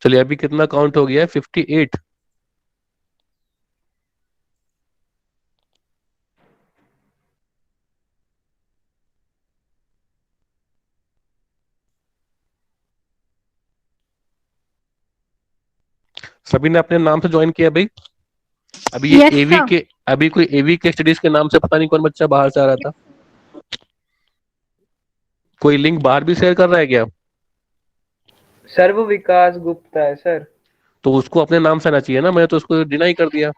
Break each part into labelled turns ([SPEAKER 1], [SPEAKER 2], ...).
[SPEAKER 1] चलिए अभी कितना काउंट हो गया है? 58। सभी ने अपने नाम से ज्वाइन किया भाई? अभी ये
[SPEAKER 2] यस
[SPEAKER 1] एवी
[SPEAKER 2] सर।
[SPEAKER 1] के, अभी कोई एवी के स्टडीज के नाम से पता नहीं कौन बच्चा बाहर से आ रहा था। कोई लिंक बाहर भी शेयर कर रहा है क्या?
[SPEAKER 3] सर वो विकास गुप्ता है सर।
[SPEAKER 1] तो उसको अपने नाम से आना चाहिए ना, मैंने तो उसको डिनाई कर दिया।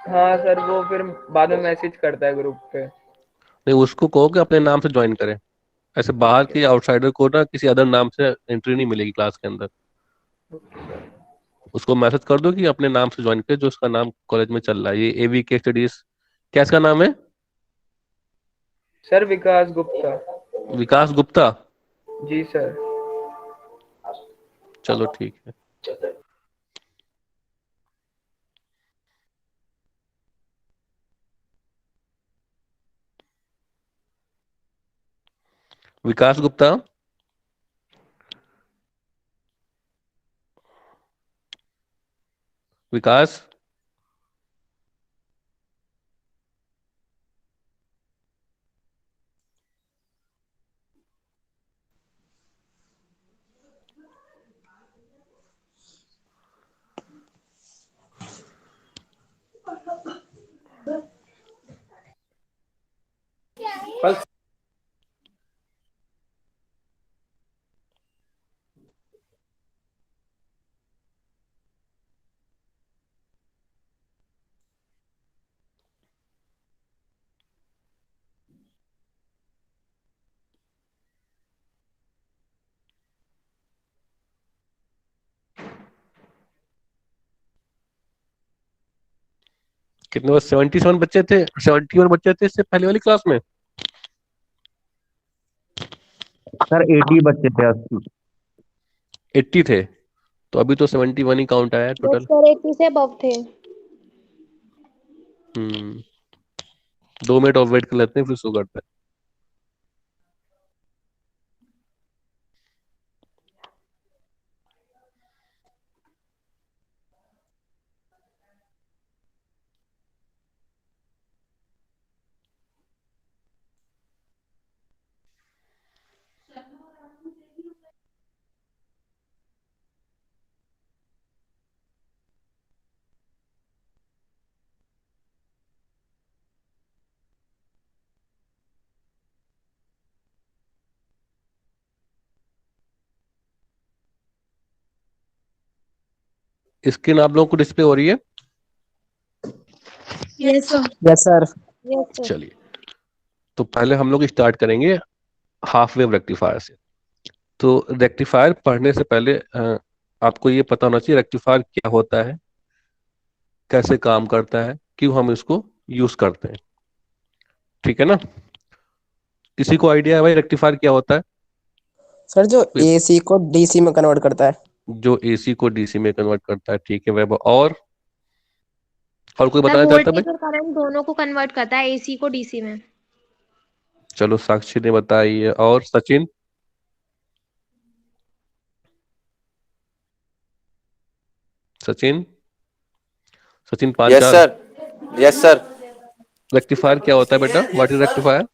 [SPEAKER 3] हाँ सर, वो फिर बाद में मैसेज करता है ग्रुप पे।
[SPEAKER 1] नहीं, उसको कहो कि अपने नाम से ज्वाइन करे। ऐसे बाहर
[SPEAKER 3] ठीक है
[SPEAKER 1] के आउटसाइडर को ना किसी अदर नाम से एंट्री नहीं मिलेगी क्लास के अंदर। उसको मैसेज कर दो कि अपने नाम से ज्वाइन करे, जो उसका नाम कॉलेज में चल रहा है, ये एवी के स्टडीज। क्या इसका नाम है?
[SPEAKER 3] सर विकास गुप्ता।
[SPEAKER 1] विकास गुप्ता।
[SPEAKER 3] जी सर।
[SPEAKER 1] चलो ठीक है। विकास गुप्ता। विकास।
[SPEAKER 3] कल
[SPEAKER 1] कितने बस 77 बच्चे थे, 71 बच्चे थे इससे पहले वाली क्लास में?
[SPEAKER 4] सर 80 बच्चे थे 80।
[SPEAKER 1] 80 थे? तो अभी तो 71 ही काउंट आया है
[SPEAKER 2] यस
[SPEAKER 1] टोटल।
[SPEAKER 2] सर, 80 से अबव थे।
[SPEAKER 1] हम्म। 2 मिनट और वेट कर लेते हैं, फिर शुरू करते हैं। स्क्रीन आप लोगों को डिस्प्ले हो रही है?
[SPEAKER 2] Yes sir.
[SPEAKER 4] Yes sir.
[SPEAKER 2] Yes sir.
[SPEAKER 1] चलिए, तो पहले हम लोग स्टार्ट करेंगे हाफ वेव रेक्टिफायर से। तो रेक्टिफायर पढ़ने से पहले आपको ये पता होना चाहिए रेक्टिफायर क्या होता है, कैसे काम करता है, क्यों हम इसको यूज करते हैं। ठीक है ना? किसी को आइडिया है भाई रेक्टिफायर क्या होता है?
[SPEAKER 4] सर जो
[SPEAKER 1] कोई-
[SPEAKER 4] एसी को डीसी में कन्वर्ट करता है।
[SPEAKER 1] जो एसी को डीसी में कन्वर्ट करता है, ठीक है वैभव। और कोई
[SPEAKER 2] सर
[SPEAKER 1] बताना चाहता है भाई?
[SPEAKER 2] वोल्टेज और करंट दोनों को कन्वर्ट करता है, एसी को डीसी में।
[SPEAKER 1] चलो साक्षी ने बताई है, और सचिन? सचिन, सचिन पांच
[SPEAKER 5] यस
[SPEAKER 1] चार
[SPEAKER 5] सर। Yes sir.
[SPEAKER 1] रेक्टिफायर क्या होता है बेटा? What is rectifier?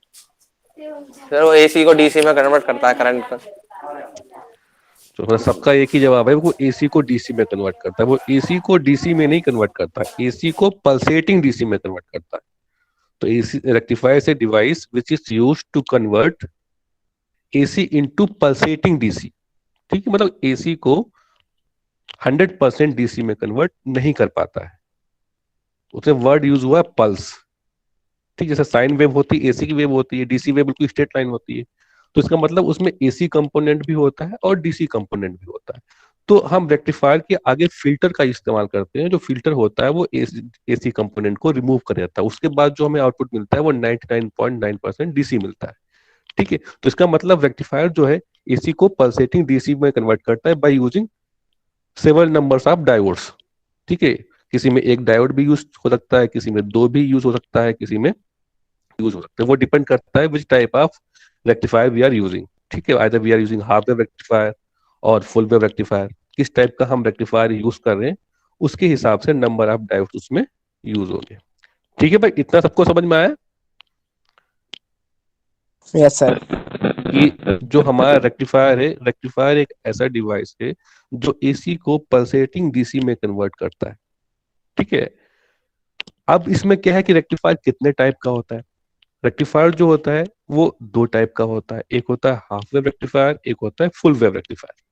[SPEAKER 5] सर वो एसी को डीसी में कन्वर्ट करता है करंट का।
[SPEAKER 1] तो मतलब सबका एक ही जवाब है, वो एसी को डीसी में कन्वर्ट करता है। वो एसी को डीसी में नहीं कन्वर्ट करता, एसी को पल्सेटिंग डीसी में कन्वर्ट करता है। तो AC rectifier is a device which is used to convert AC into pulsating DC. ठीक है, मतलब एसी को 100% डीसी में कन्वर्ट नहीं कर पाता है। उसमें वर्ड यूज हुआ है पल्स। ठीक, जैसे साइन वेव होती है, एसी की वेव होती है, डीसी वेव बिल्कुल स्ट्रेट लाइन होती है। तो इसका मतलब उसमें एसी कंपोनेंट भी होता है और डीसी कंपोनेंट भी होता है। तो हम रेक्टिफायर के आगे फिल्टर का इस्तेमाल करते हैं। जो फिल्टर होता है वो एसी कंपोनेंट को रिमूव कर देता है। उसके बाद जो हमें आउटपुट मिलता है वो 99.9% डीसी मिलता है। ठीक है, तो इसका मतलब रेक्टिफायर जो है एसी को पल्सेटिंग डीसी में कन्वर्ट करता है by using several numbers of diodes. ठीक है, किसी में एक डायोड भी यूज हो सकता है, किसी में दो भी यूज हो सकता है, किसी में यूज हो सकते हैं। वो डिपेंड करता है which type of rectifier we are using. ठीक है, either we are using half wave rectifier और फुल वेव रेक्टिफायर। किस टाइप का हम रेक्टिफायर यूज कर रहे हैं उसके हिसाब से नंबर ऑफ डायोड्स उसमें यूज होंगे। ठीक है भाई, इतना सबको समझ में आया
[SPEAKER 4] यस सर।
[SPEAKER 1] कि जो हमारा रेक्टिफायर है, रेक्टिफायर एक ऐसा डिवाइस है जो एसी को पल्सेटिंग डीसी में कन्वर्ट करता है। ठीक है, अब इसमें क्या है कि रेक्टिफायर कितने टाइप का होता है। रेक्टिफायर जो होता है वो दो टाइप का होता है, एक होता है हाफ वेव रेक्टिफायर, एक होता है फुल वेव रेक्टिफायर।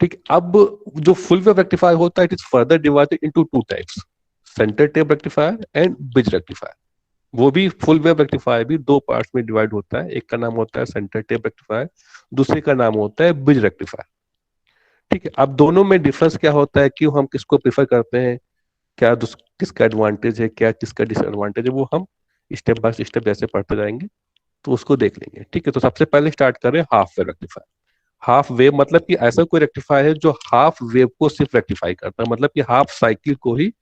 [SPEAKER 1] ठीक, अब जो फुल वेव रेक्टिफायर होता है it is further divided into two types, centre tap rectifier and bridge rectifier. वो भी फुल वेव रेक्टिफायर भी दो पार्ट्स में डिवाइड होता है, एक का नाम होता है सेंटर टेप रेक्टिफायर, दूसरे का नाम होता है ब्रिज रेक्टिफायर। ठीक है, अब दोनों में डिफरेंस क्या होता है, क्यों हम किसको प्रेफर करते हैं, क्या किसका एडवांटेज है, क्या किसका डिसएडवांटेज है, वो हम स्टेप बाय स्टेप जैसे पढ़ते जाएंगे तो उसको देख लेंगे। ठीक है, तो सबसे पहले स्टार्ट करें half wave rectifier. Half wave मतलब कि ऐसा कोई रेक्टिफायर है जो हाफ वेव को सिर्फ रेक्टिफाई करता है, मतलब कि हाफ साइकिल को ही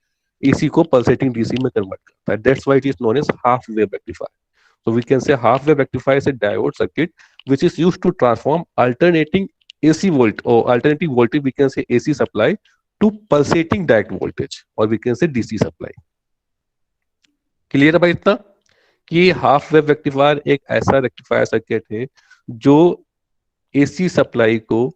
[SPEAKER 1] एसी को पल्सेटिंग डीसी में कन्वर्ट करता है। That's why it is known as half wave rectifier. So we can say half wave rectifier is a diode circuit which is used to transform alternating AC volt or alternating voltage, we can say AC supply, to pulsating direct voltage or we can say DC supply. Clear है भाई इतना कि half wave rectifier एक ऐसा rectifier circuit है जो AC supply को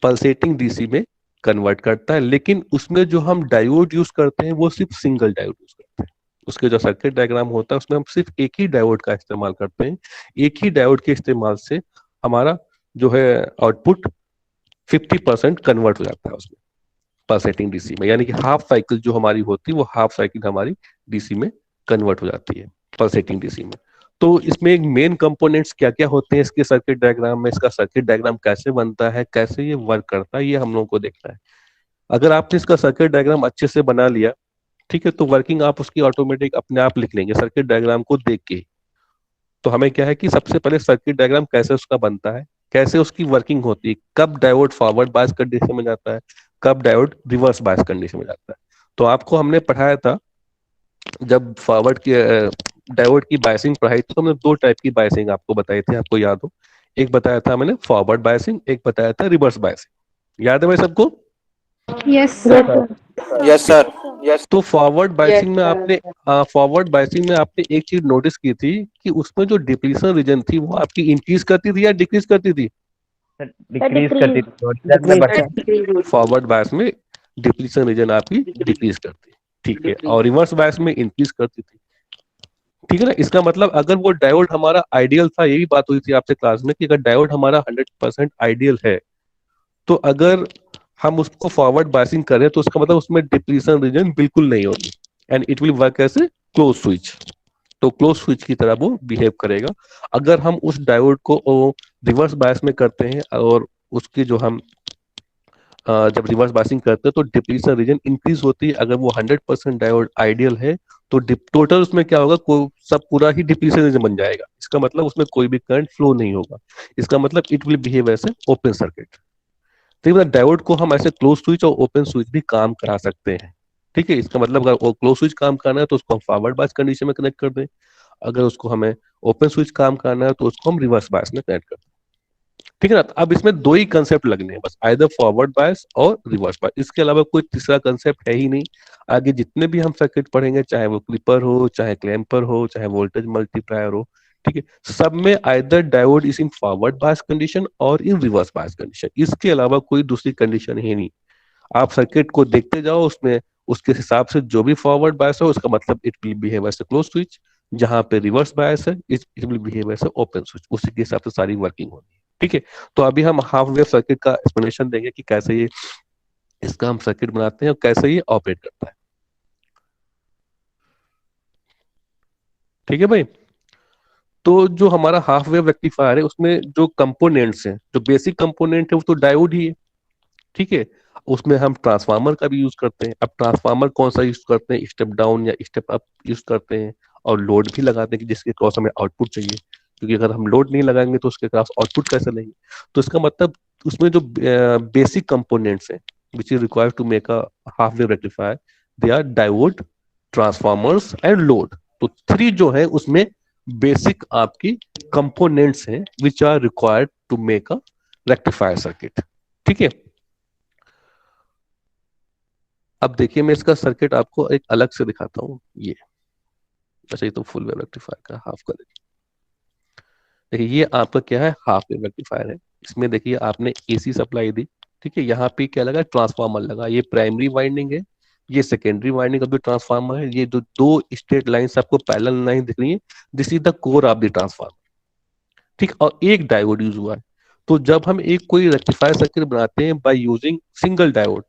[SPEAKER 1] pulsating DC में कन्वर्ट करता है, लेकिन उसमें जो हम डायोड यूज करते हैं वो सिर्फ सिंगल डायोड यूज करते हैं। उसके जो सर्किट डायग्राम होता है उसमें हम सिर्फ एक ही डायोड का इस्तेमाल करते हैं। एक ही डायोड के इस्तेमाल से हमारा जो है आउटपुट 50% कन्वर्ट हो जाता है उसमें पल्सेटिंग डीसी में, यानी कि हाफ साइकिल जो हमारी होती है वो हाफ साइकिल हमारी डीसी में कन्वर्ट हो जाती है पल्सेटिंग डीसी में। तो इसमें एक मेन कंपोनेंट्स क्या क्या होते हैं इसके सर्किट डायग्राम में, इसका सर्किट डायग्राम कैसे बनता है, कैसे ये वर्क करता है, ये हम लोगों को देखना है। अगर आपने इसका सर्किट डायग्राम अच्छे से बना लिया, ठीक है, तो वर्किंग आप उसकी ऑटोमेटिक अपने आप लिख लेंगे सर्किट डायग्राम को देख के। तो हमें क्या है कि सबसे पहले सर्किट डायग्राम कैसे उसका बनता है, कैसे उसकी वर्किंग होती है, कब डायोड फॉरवर्ड बायस कंडीशन में जाता है, कब डायोड रिवर्स बायस कंडीशन में जाता है। तो आपको हमने पढ़ाया था जब फॉरवर्ड की डायोड की बायसिंग पढ़ाई थी, तो हमने दो टाइप की बायसिंग आपको बताई थी, आपको याद हो। एक बताया था मैंने फॉरवर्ड बायसिंग, एक बताया था रिवर्स बायसिंग। याद है भाई सबको?
[SPEAKER 2] Yes sir.
[SPEAKER 5] Yes sir. Yes.
[SPEAKER 1] तो फॉरवर्ड बायसिंग में
[SPEAKER 3] sir.
[SPEAKER 1] आपने फॉरवर्ड बायसिंग में आपने एक चीज नोटिस की थी कि उसमें जो डिप्लीशन रीजन थी वो आपकी इंक्रीज करती थी या डिक्रीज करती थी?
[SPEAKER 3] डिक्रीज करती थी।
[SPEAKER 1] फॉरवर्ड बायस में डिप्लीशन रीजन आपकी डिक्रीज करती, ठीक है, और रिवर्स बायस में इंक्रीज करती थी। ठीक है ना, इसका मतलब अगर वो डायोड हमारा आइडियल था, यही बात हुई थी आपसे क्लास में कि अगर डायोड हमारा 100% आइडियल है तो अगर हम उसको फॉरवर्ड बायसिंग करें तो उसका मतलब उसमें डिप्लीशन रीजन बिल्कुल नहीं होगी and it will work as a close switch. तो क्लोज स्विच की तरह वो बिहेव करेगा। अगर हम उस डायोड को रिवर्स बायस में करते हैं और उसकी जो हम जब रिवर्स बायसिंग करते हैं तो डिप्लीशन रीजन इंक्रीज होती है। अगर वो 100% डायोड आइडियल है तो टोटल उसमें क्या होगा, सब पूरा ही डिप्लीशन रीजन बन जाएगा। इसका मतलब उसमें कोई भी करंट फ्लो नहीं होगा। इसका मतलब it will behave as a open circuit. तो डायोड को हम ऐसे क्लोज स्विच और ओपन स्विच भी काम करा सकते हैं। ठीक है, इसका मतलब अगर क्लोज स्विच काम करना है तो उसको हम फॉरवर्ड बायस कंडीशन में कनेक्ट कर दें, अगर उसको हमें ओपन स्विच काम करना है तो उसको हम रिवर्स बायस में कनेक्ट कर दें। ठीक है ना, तो अब इसमें दो ही कंसेप्ट लगने हैं बस, आइदर फॉरवर्ड बायस और रिवर्स बायस, इसके अलावा कोई तीसरा कंसेप्ट है ही नहीं। आगे जितने भी हम सर्किट पढ़ेंगे, चाहे वो क्लिपर हो, चाहे क्लैंपर हो, चाहे वोल्टेज मल्टीप्लायर हो, ठीक है, सब में either diode is in forward bias condition और इन रिवर्स बायस कंडीशन, इसके अलावा कोई दूसरी कंडीशन ही नहीं। आप सर्किट को देखते जाओ, उसमें उसके हिसाब से जो भी फॉरवर्ड बायस हो उसका मतलब it will behave as a close switch, जहां पे रिवर्स बायस है it will behave as a open switch. उसी के हिसाब से सारी वर्किंग होगी। ठीक है, तो अभी हम हाफ वेव सर्किट का एक्सप्लेनेशन देंगे कि कैसे ये इसका हम सर्किट बनाते हैं और कैसे ये ऑपरेट करता है। ठीक है भाई, तो जो हमारा हाफ वेव रेक्टिफायर है उसमें जो कंपोनेंट्स हैं, जो बेसिक कंपोनेंट है वो तो डायोड ही है। ठीक है, उसमें हम ट्रांसफार्मर का भी यूज करते हैं। अब ट्रांसफार्मर कौन सा यूज करते हैं, स्टेप डाउन या स्टेप अप यूज करते हैं, और लोड भी लगाते हैं कि जिसके क्रॉस हमें आउटपुट चाहिए, क्योंकि अगर हम लोड नहीं लगाएंगे तो उसके क्रॉस आउटपुट कैसे लेंगे। तो इसका मतलब उसमें जो बेसिक कंपोनेंट्स हैं which is required to make a half wave rectifier, they are diode, transformers and load. तो थ्री जो है उसमें बेसिक आपकी कंपोनेंट्स हैं which are required to make a rectifier circuit. ठीक है। अब देखिए मैं इसका सर्किट आपको एक अलग से दिखाता हूँ। ये अच्छा, ये तो फुल वेव रेक्टिफायर का हाफ का देखिए, ये आपका क्या है, हाफ वेव रेक्टिफायर है। इसमें देखिए आपने एसी सप्लाई दी, ठीक है। यहाँ पे क्या लगा, ट्रांसफार्मर लगा। ये प्राइमरी वाइंडिंग है, ये secondary winding of the transformer है। ये जो दो स्ट्रेट लाइंस आपको पैरेलल लाइन दिख रही है, this is the core of the transformer, ठीक। और एक डायोड यूज हुआ है। तो जब हम एक कोई रेक्टिफायर सर्किट बनाते हैं बाय यूजिंग सिंगल डायोड,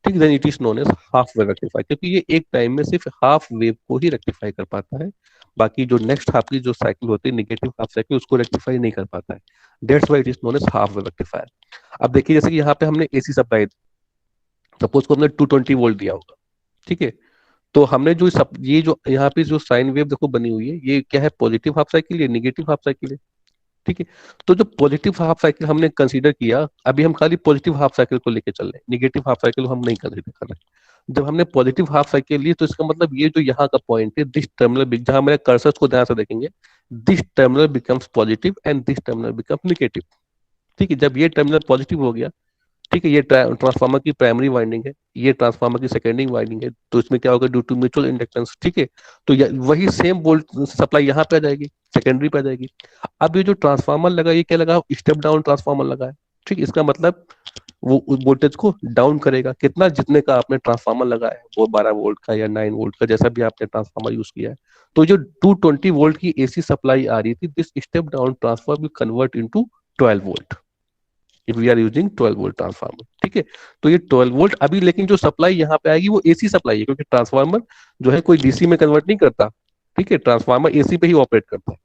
[SPEAKER 1] ठीक, then it is known as half wave rectifier, क्योंकि ये एक टाइम में सिर्फ हाफ वेव को ही रेक्टिफाई कर पाता है। बाकी जो नेक्स्ट हाफ की जो साइकिल होती है, निगेटिव हाफ साइकिल, उसको रेक्टिफाई नहीं कर पाता है। That's why it is known as half wave rectifier. अब देखिए जैसे कि यहाँ पे हमने एसी सप्लाई, सपोज को हमने 220 वोल्ट दिया होगा, ठीक है। तो हमने ये जो यहाँ पे जो साइन वेव देखो बनी हुई है, ये क्या है, पॉजिटिव हाफ साइकिल, ये निगेटिव हाफ साइकिल है, ठीक है। तो जो पॉजिटिव हाफ साइकिल हमने कंसीडर किया, अभी हम खाली पॉजिटिव हाफ साइकिल को लेके चल रहे हैं, निगेटिव हाफ साइकिल को हम नहीं कंसीडर कर रहे। जब हमने पॉजिटिव हाफ साइकिल ली, तो इसका मतलब ये जो यहाँ का पॉइंट है, दिस टर्मिनल, जहां मेरे कर्सर को ध्यान से देखेंगे, this terminal becomes positive and this terminal becomes negative, ठीक है। जब ये टर्मिनल पॉजिटिव हो गया, ठीक है, ये ट्रांसफार्मर की प्राइमरी वाइंडिंग है, ये ट्रांसफार्मर की सेकेंडरी वाइंडिंग है, तो इसमें क्या होगा, ड्यू टू म्यूचुअल इंडक्टेंस, ठीक है। तो वही सेम वोल्ट सप्लाई यहाँ पे आ जाएगी, सेकेंडरी पे आ जाएगी। अब ये जो ट्रांसफार्मर लगा, ये क्या लगा, स्टेप डाउन ट्रांसफार्मर लगा है, ठीक। इसका मतलब वो वोल्टेज को डाउन करेगा, कितना, जितने का आपने ट्रांसफार्मर लगाया है, वो 12 वोल्ट का या 9 वोल्ट का, जैसा भी आपने ट्रांसफार्मर यूज किया है। तो जो 220 वोल्ट की एसी सप्लाई आ रही थी, this step down transformer will convert into 12 volt if we are using 12 volt transformer, ठीक है। तो ये 12 वोल्ट अभी, लेकिन जो सप्लाई यहाँ पे आएगी वो एसी सप्लाई है, क्योंकि ट्रांसफार्मर जो है कोई डीसी में कन्वर्ट नहीं करता, ठीक है। ट्रांसफार्मर एसी पे ही ऑपरेट करता है,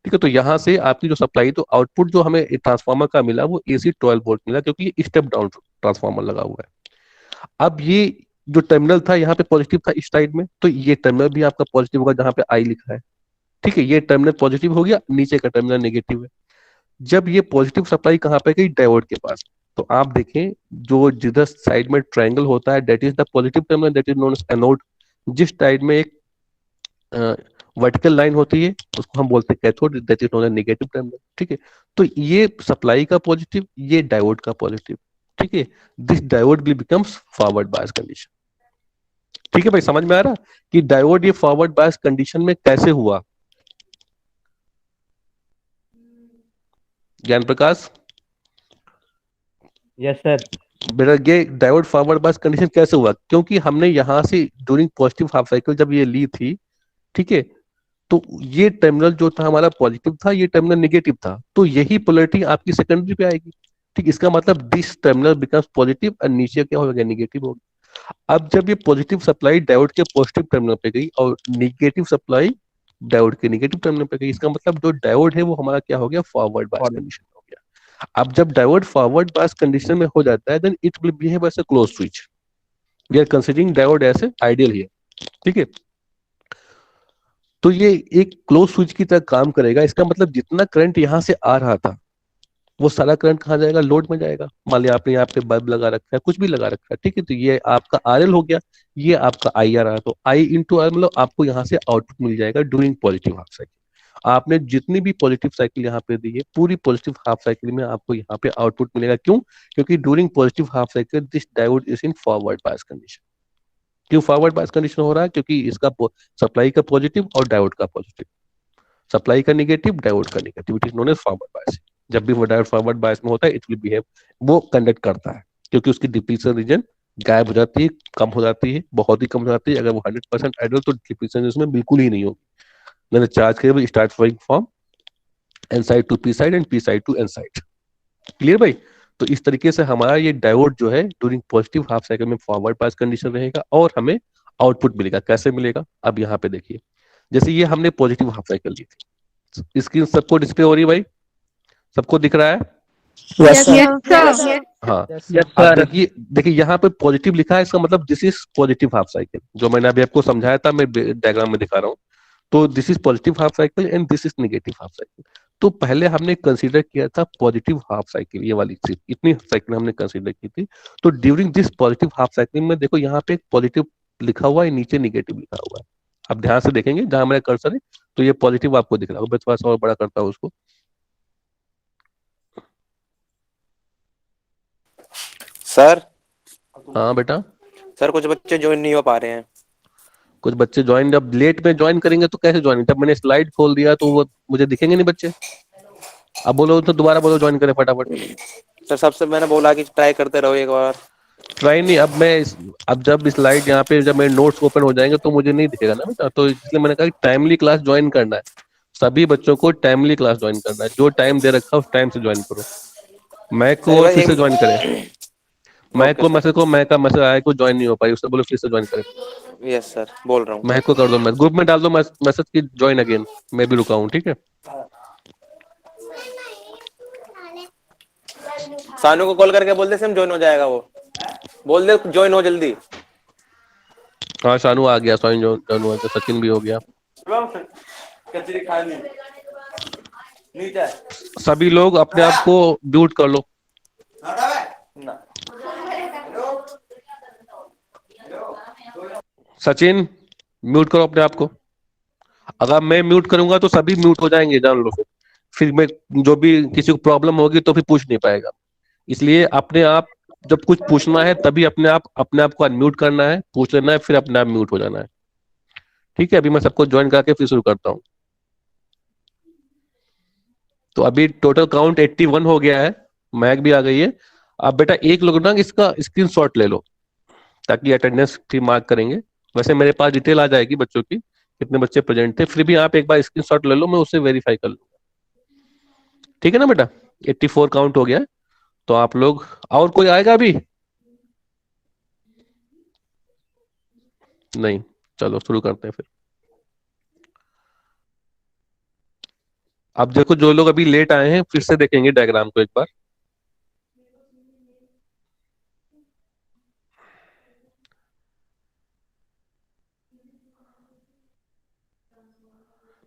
[SPEAKER 1] ठीक है। तो यहाँ से आपकी जो सप्लाई, तो आउटपुट जो हमें ट्रांसफार्मर का मिला, वो एसी 12 वोल्ट मिला, क्योंकि ये स्टेप डाउन ट्रांसफार्मर लगा हुआ है। अब ये जो टर्मिनल था यहाँ पे पॉजिटिव था इस साइड में, तो ये टर्मिनल भी आपका पॉजिटिव होगा, जहाँ पे आई लिखा है, ठीक है। ये टर्मिनल पॉजिटिव हो गया, नीचे का टर्मिनल नेगेटिव है। जब ये पॉजिटिव सप्लाई कहाँ पे गई, डायोड के पास, तो आप देखें जो जिधर साइड में ट्रायंगल होता है, that is the positive terminal, that is known as anode. जिस साइड में एक वर्टिकल लाइन होती है, उसको हम बोलते हैं cathode, that is known as negative terminal, ठीक है। तो ये सप्लाई का पॉजिटिव, ये डायोड का पॉजिटिव, ठीक है। This diode will becomes forward bias condition, ठीक है भाई, समझ में आ रहा कि डायोड ये फॉरवर्ड बायस कंडीशन में कैसे हुआ। ज्ञान प्रकाश,
[SPEAKER 6] यस सर।
[SPEAKER 1] बेटा ये डायोड फॉरवर्ड बायस कंडीशन कैसे हुआ, क्योंकि हमने यहां से ड्यूरिंग पॉजिटिव हाफ साइकिल जब ये ली थी, ठीक है, तो ये टर्मिनल जो था हमारा पॉजिटिव था, ये टर्मिनल नेगेटिव था, तो यही पोलैरिटी आपकी सेकेंडरी पे आएगी, ठीक। इसका मतलब दिस टर्मिनल बिकम्स पॉजिटिव और नीचे क्या हो गया, नेगेटिव हो गया। अब जब ये पॉजिटिव सप्लाई डायोड के पॉजिटिव टर्मिनल पे गई और नेगेटिव सप्लाई डायोड के नेगेटिव टर्मिनल पे गई, इसका मतलब जो डायोड है वो हमारा क्या हो गया, फॉरवर्ड बायस कंडीशन हो गया। अब जब डायोड फॉरवर्ड बायस कंडीशन में हो जाता है, then it will behave as a close switch. We are considering diode as a ideal here, ठीक है। तो ये एक क्लोज स्विच की तरह काम करेगा। इसका मतलब जितना करंट यहां से आ रहा था, वो सारा करंट कहाँ जाएगा, लोड में जाएगा। मान लिया आपने यहाँ पे बल्ब लगा रखा है, कुछ भी लगा रखा है, ठीक है, तो ये आपका आरएल हो गया, ये आपका आई आ रहा, तो आई इंटू आर, मतलब आपको यहाँ से आउटपुट मिल जाएगा ड्यूरिंग पॉजिटिव हाफ साइकिल। आपने जितनी भी पॉजिटिव साइकिल यहाँ पे दी है, पूरी पॉजिटिव हाफ साइकिल में आपको यहाँ पे आउटपुट मिलेगा। क्यों? क्योंकि during positive half cycle this diode is in forward bias condition. क्यों फॉरवर्ड बायस कंडीशन हो रहा है? क्योंकि इसका सप्लाई का पॉजिटिव और डायोड का पॉजिटिव, सप्लाई का नेगेटिव, डायोड का negative, it is known as forward bias. जब भी वो डायोड फॉरवर्ड बायस में होता है, इट विल बिहेव, वो कंडक्ट करता है, क्योंकि उसकी डिप्लीशन रीजन गायब हो जाती है, कम हो जाती है, बहुत ही कम हो जाती है। अगर वो 100% आइडल, तो डिप्लीशन इसमें बिल्कुल ही नहीं होगी। मैंने charge cable start flowing from N side to P side and P side to N side. Clear भाई? तो इस तरीके से हमारा ये डायोड जो है ड्यूरिंग पॉजिटिव हाफ साइकिल में फॉरवर्ड बायस कंडीशन रहेगा और हमें आउटपुट मिलेगा। कैसे मिलेगा? अब यहाँ पे देखिए, जैसे ये हमने पॉजिटिव हाफ साइकिल ली थी, स्क्रीन सबको डिस्प्ले हो रही है भाई, सबको दिख रहा है?
[SPEAKER 4] Yes sir.
[SPEAKER 2] Yes, sir.
[SPEAKER 1] हाँ,
[SPEAKER 6] यस
[SPEAKER 1] अब
[SPEAKER 6] सर।
[SPEAKER 1] देखिए देखिए यहाँ पे पॉजिटिव लिखा है, इसका मतलब this is positive half cycle, जो मैंने अभी आपको समझाया था, मैं डायग्राम में दिखा रहा हूँ। तो this is positive half cycle and this is negative half cycle. तो पहले हमने कंसीडर किया था पॉजिटिव हाफ साइकिल, ये वाली चीज, इतनी साइकिल हमने कंसीडर की थी। तो during this positive half cycle में देखो यहाँ पे एक पॉजिटिव लिखा हुआ है, नीचे नेगेटिव लिखा हुआ है। अब ध्यान से देखेंगे जहां मेरा कर्सर है, तो ये पॉजिटिव आपको दिख रहा होगा। मैं थोड़ा सा और बड़ा करता हूँ उसको।
[SPEAKER 5] सर
[SPEAKER 1] हाँ बेटा,
[SPEAKER 5] सर कुछ बच्चे ज्वाइन नहीं हो पा रहे हैं।
[SPEAKER 1] कुछ बच्चे ज्वाइन, जब लेट में ज्वाइन करेंगे तो कैसे ज्वाइन? जब मैंने स्लाइड खोल दिया तो वो मुझे दिखेंगे नहीं बच्चे। अब बोलो तो दोबारा बोलो, ज्वाइन करें फटाफट।
[SPEAKER 5] सर सबसे मैंने बोला कि ट्राई करते रहो एक बार।
[SPEAKER 1] ट्राई नहीं, अब जब स्लाइड यहाँ पे, जब मेरे नोट्स ओपन हो जाएंगे तो मुझे नहीं दिखेगा ना बेटा, तो इसलिए मैंने कहा कि टाइमली क्लास ज्वाइन करना है। सभी बच्चों को टाइमली क्लास ज्वाइन करना है, जो टाइम दे रखा है उस टाइम से ज्वाइन करो। मैं को
[SPEAKER 5] सर
[SPEAKER 1] और
[SPEAKER 5] भाई
[SPEAKER 1] फिर से
[SPEAKER 5] एक
[SPEAKER 1] ज्वाइन करें। मैं
[SPEAKER 5] ओके
[SPEAKER 1] को
[SPEAKER 5] सर।
[SPEAKER 1] मैसेज को मैं का मैसेज आया, को ज्वाइन नहीं हो पाई, उससे बोलो फिर से ज्वाइन करे।
[SPEAKER 5] यस सर बोल रहा हूँ।
[SPEAKER 1] मैं को कर दो, मैं ग्रुप में डाल दो मैसेज की ज्वाइन अगेन। मैं भी रुका हूँ, ठीक है।
[SPEAKER 5] सानू को कॉल करके बोल दे सिम ज्वाइन हो जाएगा वो। बोल दे ज्वाइन हो जल्दी।
[SPEAKER 1] हाँ शानू आ गया, ज्वाइन ज्वाइन हुआ, तो सचिन भी हो गया।
[SPEAKER 5] कचरी खानी नीचे
[SPEAKER 1] सभी लोग अपने आप को म्यूट कर लो।
[SPEAKER 5] ना।
[SPEAKER 1] सचिन म्यूट करो अपने आप को। अगर मैं म्यूट करूंगा तो सभी म्यूट हो जाएंगे, जान लो। फिर मैं, जो भी किसी को प्रॉब्लम होगी तो फिर पूछ नहीं पाएगा। इसलिए अपने आप, जब कुछ पूछना है तभी अपने आप को अनम्यूट करना है, पूछ लेना है, फिर अपने आप म्यूट हो जाना है। ठीक है, अभी मैं सबको ज्वाइन करके फिर शुरू करता हूँ। तो अभी टोटल काउंट 81 हो गया है। मैग भी आ गई है। अब बेटा एक लोग ना इसका स्क्रीनशॉट ले लो, ताकि अटेंडेंस भी मार्क करेंगे। वैसे मेरे पास डिटेल आ जाएगी बच्चों की, कितने बच्चे प्रेजेंट थे, फिर भी आप एक बार स्क्रीनशॉट ले लो, मैं उससे वेरीफाई कर लूंगा। ठीक है ना बेटा? 84 काउंट हो गया है। तो आप लोग, और कोई आएगा अभी? नहीं, चलो शुरू करते हैं फिर। अब देखो, जो लोग अभी लेट आए हैं फिर से देखेंगे डायग्राम को एक बार।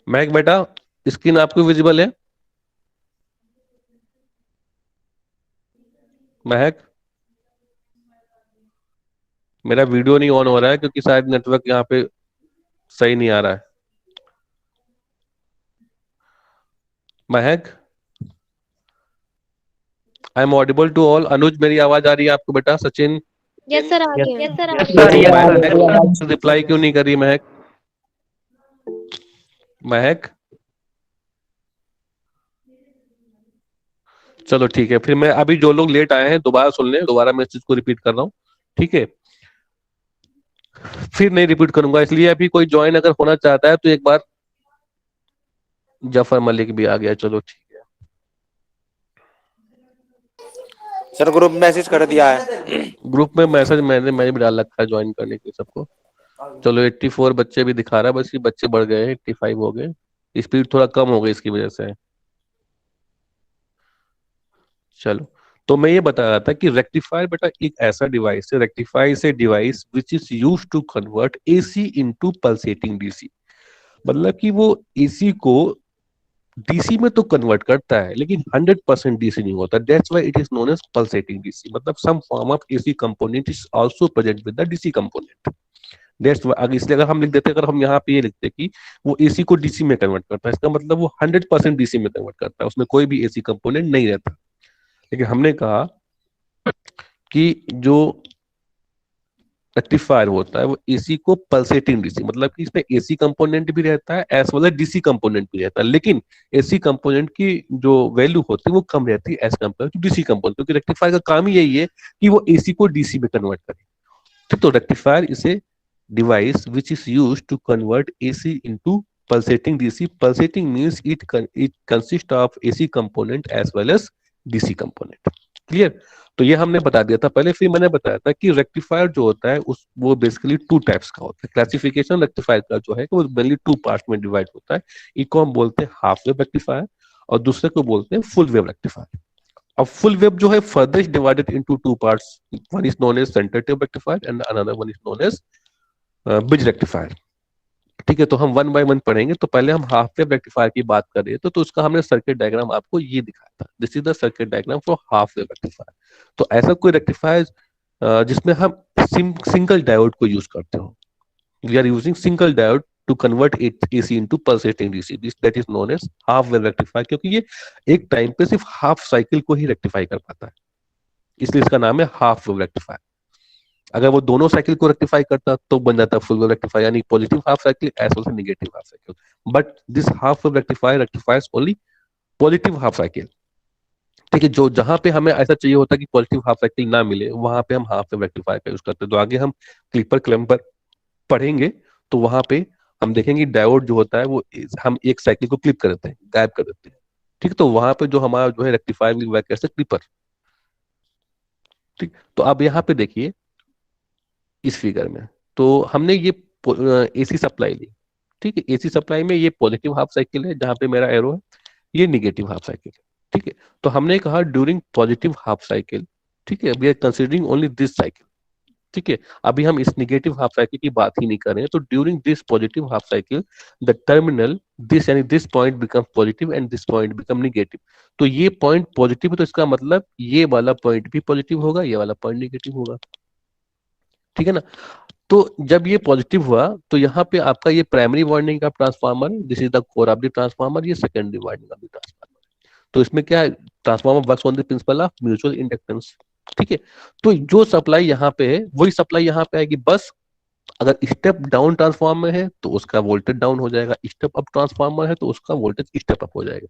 [SPEAKER 1] महक बेटा, स्क्रीन आपको विजिबल है? महक, मेरा वीडियो नहीं ऑन हो रहा है क्योंकि शायद नेटवर्क यहाँ पे सही नहीं आ रहा है। Mahak, I am audible to all. Anuj, मेरी आवाज आ रही है आपको बेटा? सचिन,
[SPEAKER 2] यस सर, आ गया। यस सर, आ
[SPEAKER 1] महक रिप्लाई क्यों नहीं कर रही? महक, महक, चलो ठीक है, फिर मैं अभी जो लोग लेट आए हैं दोबारा सुन लें, दोबारा मैं इस चीज को रिपीट कर रहा हूँ, ठीक है? फिर नहीं रिपीट करूंगा, इसलिए अभी कोई ज्वाइन अगर होना चाहता है तो एक बार। जफर मलिक भी आ गया, चलो ठीक है।
[SPEAKER 5] सर ग्रुप मैसेज कर दिया है।
[SPEAKER 1] ग्रुप में मैसेज मैंने भी डाल रखा है ज्वाइन करने के लिए सबको। चलो 84 बच्चे भी दिखा रहा है, बस ये बच्चे बढ़ गए हैं, 85 हो गए। स्पीड थोड़ा कम हो गई इसकी वजह से। चलो, तो मैं ये बता रहा था कि रेक्टिफायर बेटा एक ऐसा डिवाइस है, rectifier is a device which is use to convert AC into pulsating DC. मतलब कि वो एसी को डीसी में तो कन्वर्ट करता है, लेकिन 100% डीसी नहीं होता। That's why it is known as pulsating DC. मतलब some form of AC component is also present with the DC component. That's why, इसलिए अगर हम लिख देते, अगर हम यहाँ पे ये लिखते कि वो एसी को डीसी में कन्वर्ट करता है, इसका मतलब वो 100% डीसी में कन्वर्ट करता है, उसमें कोई भी एसी कंपोनेंट नहीं रहता। लेकिन हमने कहा कि जो रेक्टिफायर होता है वो एसी को पल्सेटिंग डीसी, मतलब कि इसमें एसी कंपोनेंट भी रहता है as well as DC component भी रहता है, लेकिन एसी कंपोनेंट की जो वैल्यू होती है वो कम रहती है as compare to DC component, क्योंकि रेक्टिफायर का काम ही यही है कि वो एसी को डीसी में कन्वर्ट करे। ठीक, तो rectifier is a device which is use to convert AC into pulsating DC. Pulsating means it consists of AC component as well as DC component. Clear? तो ये हमने बता दिया था पहले। फिर मैंने बताया था कि रेक्टिफायर जो होता है उस वो बेसिकली टू टाइप्स का होता है। क्लासिफिकेशन रेक्टिफायर का जो है वो मेनली टू पार्ट में डिवाइड होता है। एक को हम बोलते हैं हाफ वेव रेक्टिफायर और दूसरे को बोलते हैं फुल वेव रेक्टिफायर। अब फुल वेव जो है further is divided into two parts. One is known as centre wave rectifier and another one is known as bridge rectifier. ठीक है, तो हम वन बाय वन पढ़ेंगे। तो पहले हम हाफ वेव रेक्टिफायर की बात कर रहे थे, तो उसका हमने सर्किट डायग्राम आपको ये दिखाया था। This is the circuit diagram for half wave rectifier. तो ऐसा कोई रेक्टिफायर जिसमें हम सिंगल डायोड को यूज करते हो, we are using single diode to convert AC into pulsating DC, this that is known as half wave rectifier, क्योंकि ये एक टाइम पे सिर्फ हाफ साइकिल को ही रेक्टिफाई कर पाता है। इसलिए इसका नाम है हाफ वेव रेक्टिफायर। अगर वो दोनों साइकिल को रेक्टिफाई करता तो बन जाता फुल वेव रेक्टिफायर, यानी positive half cycle as well negative half cycle. But this half wave rectifier rectifies only positive half cycle. ठीक है, जो जहां पे हमें ऐसा चाहिए होता है कि पॉजिटिव हाफ साइकिल ना मिले, वहां पे हम हाफ वेव रेक्टिफायर का यूज करते हैं। तो आगे हम क्लिपर क्लैम्पर पढ़ेंगे तो वहां पे हम देखेंगे डायोड जो होता है वो हम एक साइकिल को क्लिप कर देते हैं, गायब कर देते हैं। ठीक, तो वहां पे जो हमारा जो है rectifier will work as clipper. ठीक, तो अब यहाँ पे देखिए इस फिगर में, तो हमने ये एसी सप्लाई ली। ठीक है, एसी सप्लाई में ये पॉजिटिव हाफ साइकिल है जहां पे मेरा एरो है, ये निगेटिव हाफ साइकिल है। ठीक है, तो हमने कहा ड्यूरिंग पॉजिटिव हाफ साइकिल, ठीक है, we are considering only this cycle. ठीक है, अभी हम इस निगेटिव हाफ साइकिल की बात ही नहीं कर रहे हैं। तो during this positive half cycle the terminal this यानी this point become positive and this point become negative. तो ये पॉइंट पॉजिटिव है तो इसका मतलब ये वाला पॉइंट भी पॉजिटिव होगा, ये वाला पॉइंट निगेटिव होगा। ठीक है ना। तो जब ये पॉजिटिव हुआ तो यहाँ पे आपका ये प्राइमरी वाइंडिंग का transformer, this is the core of the transformer, ये secondary winding of the transformer. तो इसमें क्या है, transformer works on the principle of mutual inductance. ठीक है, तो जो सप्लाई यहाँ पे है वही सप्लाई यहाँ पे आएगी, बस अगर स्टेप डाउन ट्रांसफार्मर है तो उसका वोल्टेज डाउन हो जाएगा, स्टेप अप ट्रांसफार्मर है तो उसका वोल्टेज स्टेप अप हो जाएगा।